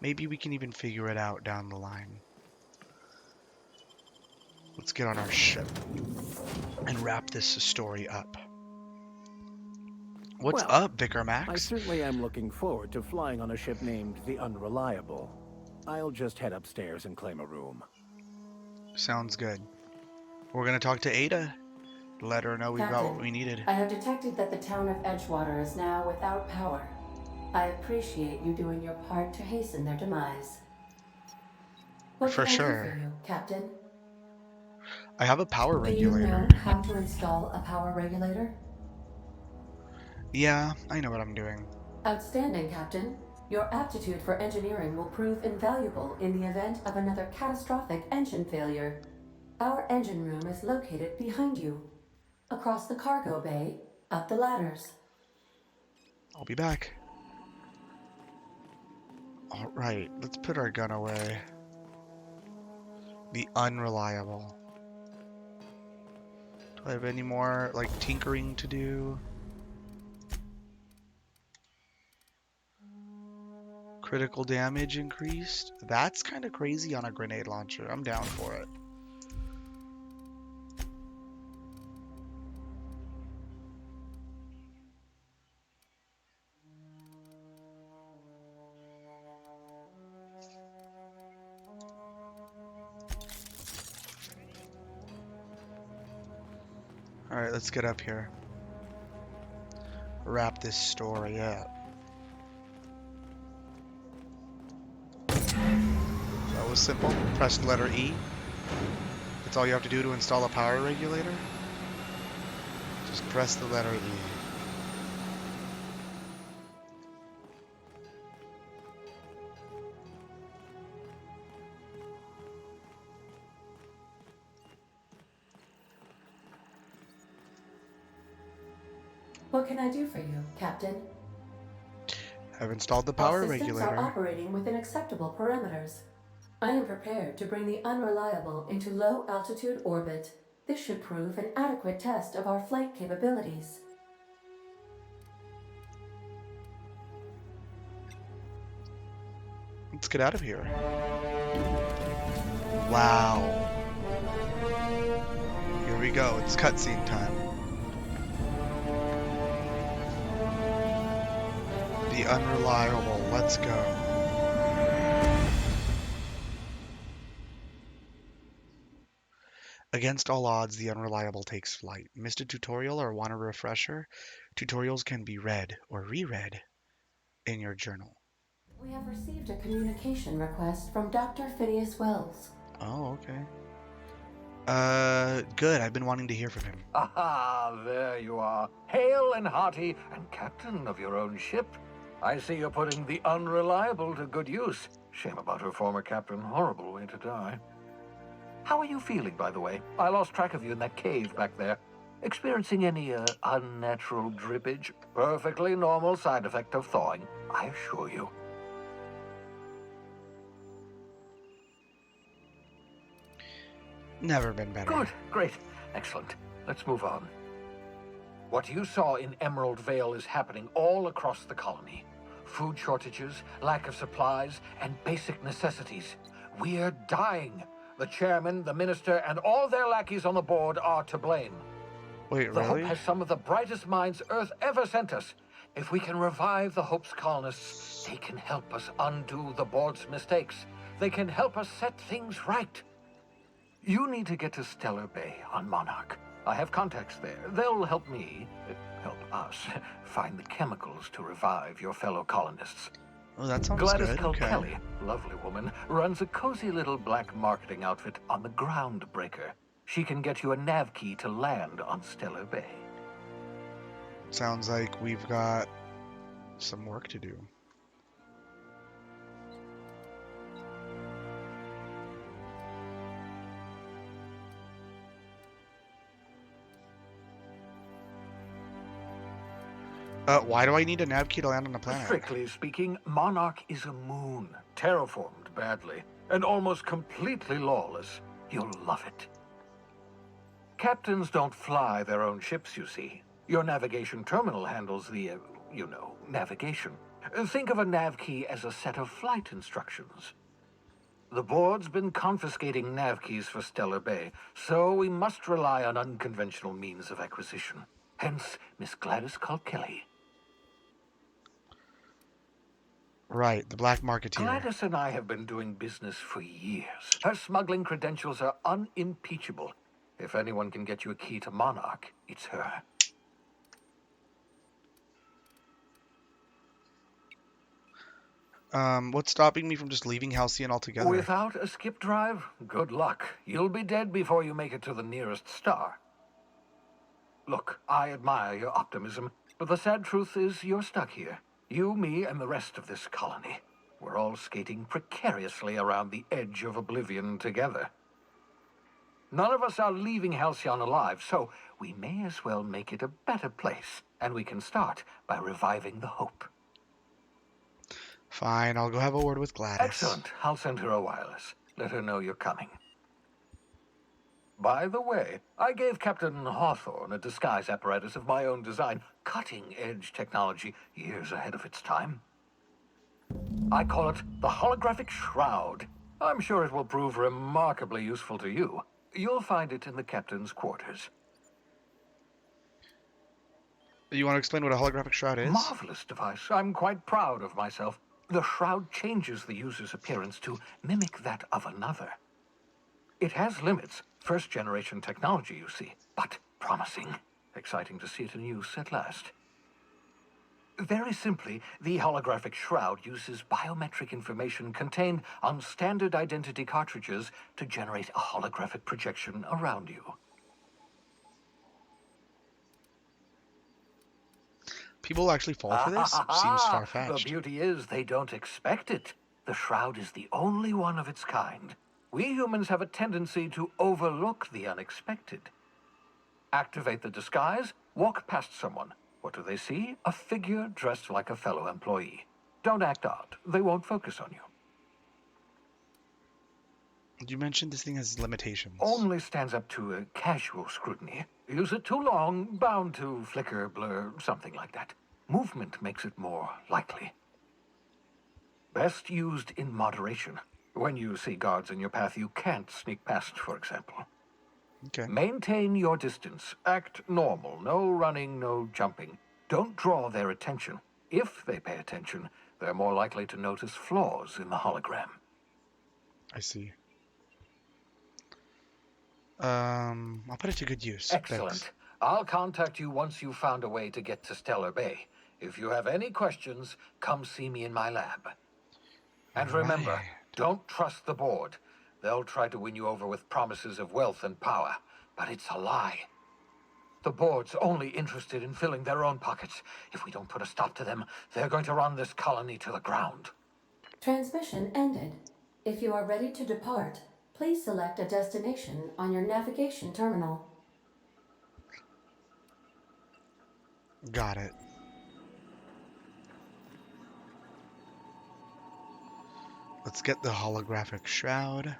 we can even figure it out down the line. Let's get on our ship and wrap this story up. What's Well, up, Vicar Max? I certainly am looking forward to flying on a ship named the Unreliable. I'll just head upstairs and claim a room. Sounds good. We're gonna talk to Ada. Let her know we got what we needed. I have detected that the town of Edgewater is now without power. I appreciate you doing your part to hasten their demise. What For can I do sure. for you, Captain? I have a power Do you regulator. know how to install a power regulator? Yeah, I know what I'm doing. Outstanding, Captain. Your aptitude for engineering will prove invaluable in the event of another catastrophic engine failure. Our engine room is located behind you. Across the cargo bay, up the ladders. I'll be back. Alright, let's put our gun away. The Unreliable. Do I have any more, like, tinkering to do? Critical damage increased? That's kind of crazy on a grenade launcher. I'm down for it. Alright, let's get up here. Wrap this story up. That was simple. Press the letter E. That's all you have to do to install a power regulator. Just press the letter E. What can I do for you, Captain? I've installed the Our power systems are regulator. operating within acceptable parameters. I am prepared to bring the unreliable into low-altitude orbit. This should prove an adequate test of our flight capabilities. Let's get out of here. Wow. Here we go. It's cutscene time. The unreliable. Let's go. Against all odds, the unreliable takes flight. Missed a tutorial or want a refresher? Tutorials can be read or reread in your journal. We have received a communication request from Dr. Phineas Wells. Oh, okay. Good. I've been wanting to hear from him. Aha, there you are. Hale and hearty, and captain of your own ship. I see you're putting the unreliable to good use. Shame about her former captain. Horrible way to die. How are you feeling, by the way? I lost track of you in that cave back there. Experiencing any, unnatural drippage? Perfectly normal side effect of thawing, I assure you. Never been better. Good, great, excellent. Let's move on. What you saw in Emerald Vale is happening all across the colony. Food shortages, lack of supplies, and basic necessities. We're dying. The chairman, the minister, and all their lackeys on the board are to blame. Wait, The really? Hope has some of the brightest minds Earth ever sent us. If we can revive the Hope's colonists, they can help us undo the board's mistakes. They can help us set things right. You need to get to Stellar Bay on Monarch. I have contacts there. They'll help me, help us, find the chemicals to revive your fellow colonists. Oh, that sounds Gladys good. Kilkelly, lovely woman, runs a cozy little black marketing outfit on the Groundbreaker. She can get you a nav key to land on Stellar Bay. Sounds like we've got some work to do. Why do I need a nav key to land on a planet? Strictly speaking, Monarch is a moon, terraformed badly, and almost completely lawless. You'll love it. Captains don't fly their own ships, you see. Your navigation terminal handles the, navigation. Think of a nav key as a set of flight instructions. The board's been confiscating nav keys for Stellar Bay, so we must rely on unconventional means of acquisition. Hence, Miss Gladys Kilkelly. Right, the black marketeer. Gladys and I have been doing business for years. Her smuggling credentials are unimpeachable. If anyone can get you a key to Monarch, it's her. What's stopping me from just leaving Halcyon altogether? Without a skip drive, good luck. You'll be dead before you make it to the nearest star. Look, I admire your optimism, but the sad truth is you're stuck here. You, me, and the rest of this colony. We're all skating precariously around the edge of oblivion together. None of us are leaving Halcyon alive, so we may as well make it a better place, and we can start by reviving the Hope. Fine, I'll go have a word with Gladys. Excellent. I'll send her a wireless. Let her know you're coming. By the way, I gave Captain Hawthorne a disguise apparatus of my own design, cutting-edge technology, years ahead of its time. I call it the Holographic Shroud. I'm sure it will prove remarkably useful to you. You'll find it in the captain's quarters. You want to explain what a holographic shroud is? Marvelous device. I'm quite proud of myself. The shroud changes the user's appearance to mimic that of another. It has limits. First-generation technology, you see, but promising. Exciting to see it in use at last. Very simply, the holographic shroud uses biometric information contained on standard identity cartridges to generate a holographic projection around you. People actually fall for this? Seems far-fetched. The beauty is they don't expect it. The shroud is the only one of its kind. We humans have a tendency to overlook the unexpected. Activate the disguise, walk past someone, What do they see? A figure dressed like a fellow employee. Don't act odd. They won't focus on you. You mentioned this thing has limitations. Only stands up to a casual scrutiny. Use it too long, bound to flicker, blur, something like that. Movement makes it more likely. Best used in moderation. When you see guards in your path you can't sneak past, for example. Okay. Maintain your distance. Act normal. No running, no jumping. Don't draw their attention. If they pay attention, they're more likely to notice flaws in the hologram. I see. I'll put it to good use. Excellent. Thanks. I'll contact you once you've found a way to get to Stellar Bay. If you have any questions, come see me in my lab. And remember, Right. don't trust the board. They'll try to win you over with promises of wealth and power, but it's a lie. The board's only interested in filling their own pockets. If we don't put a stop to them, they're going to run this colony to the ground. Transmission ended. If you are ready to depart, please select a destination on your navigation terminal. Got it. Let's get the holographic shroud.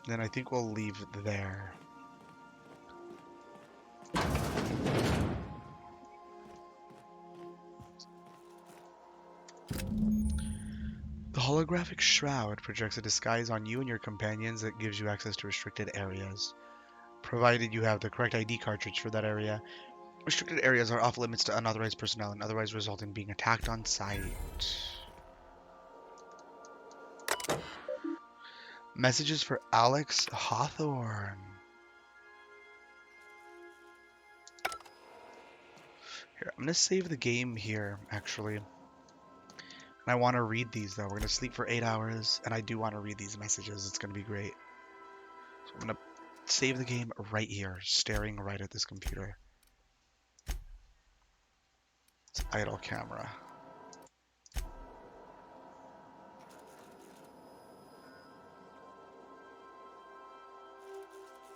Then I think we'll leave it there. The holographic shroud projects a disguise on you and your companions that gives you access to restricted areas, provided you have the correct ID cartridge for that area. Restricted areas are off limits to unauthorized personnel and otherwise result in being attacked on sight. Messages for Alex Hawthorne. Here, I'm gonna save the game here, actually. And I want to read these, though. We're gonna sleep for 8 hours, and I do want to read these messages. It's gonna be great. So I'm gonna save the game right here, staring right at this computer. It's idle camera.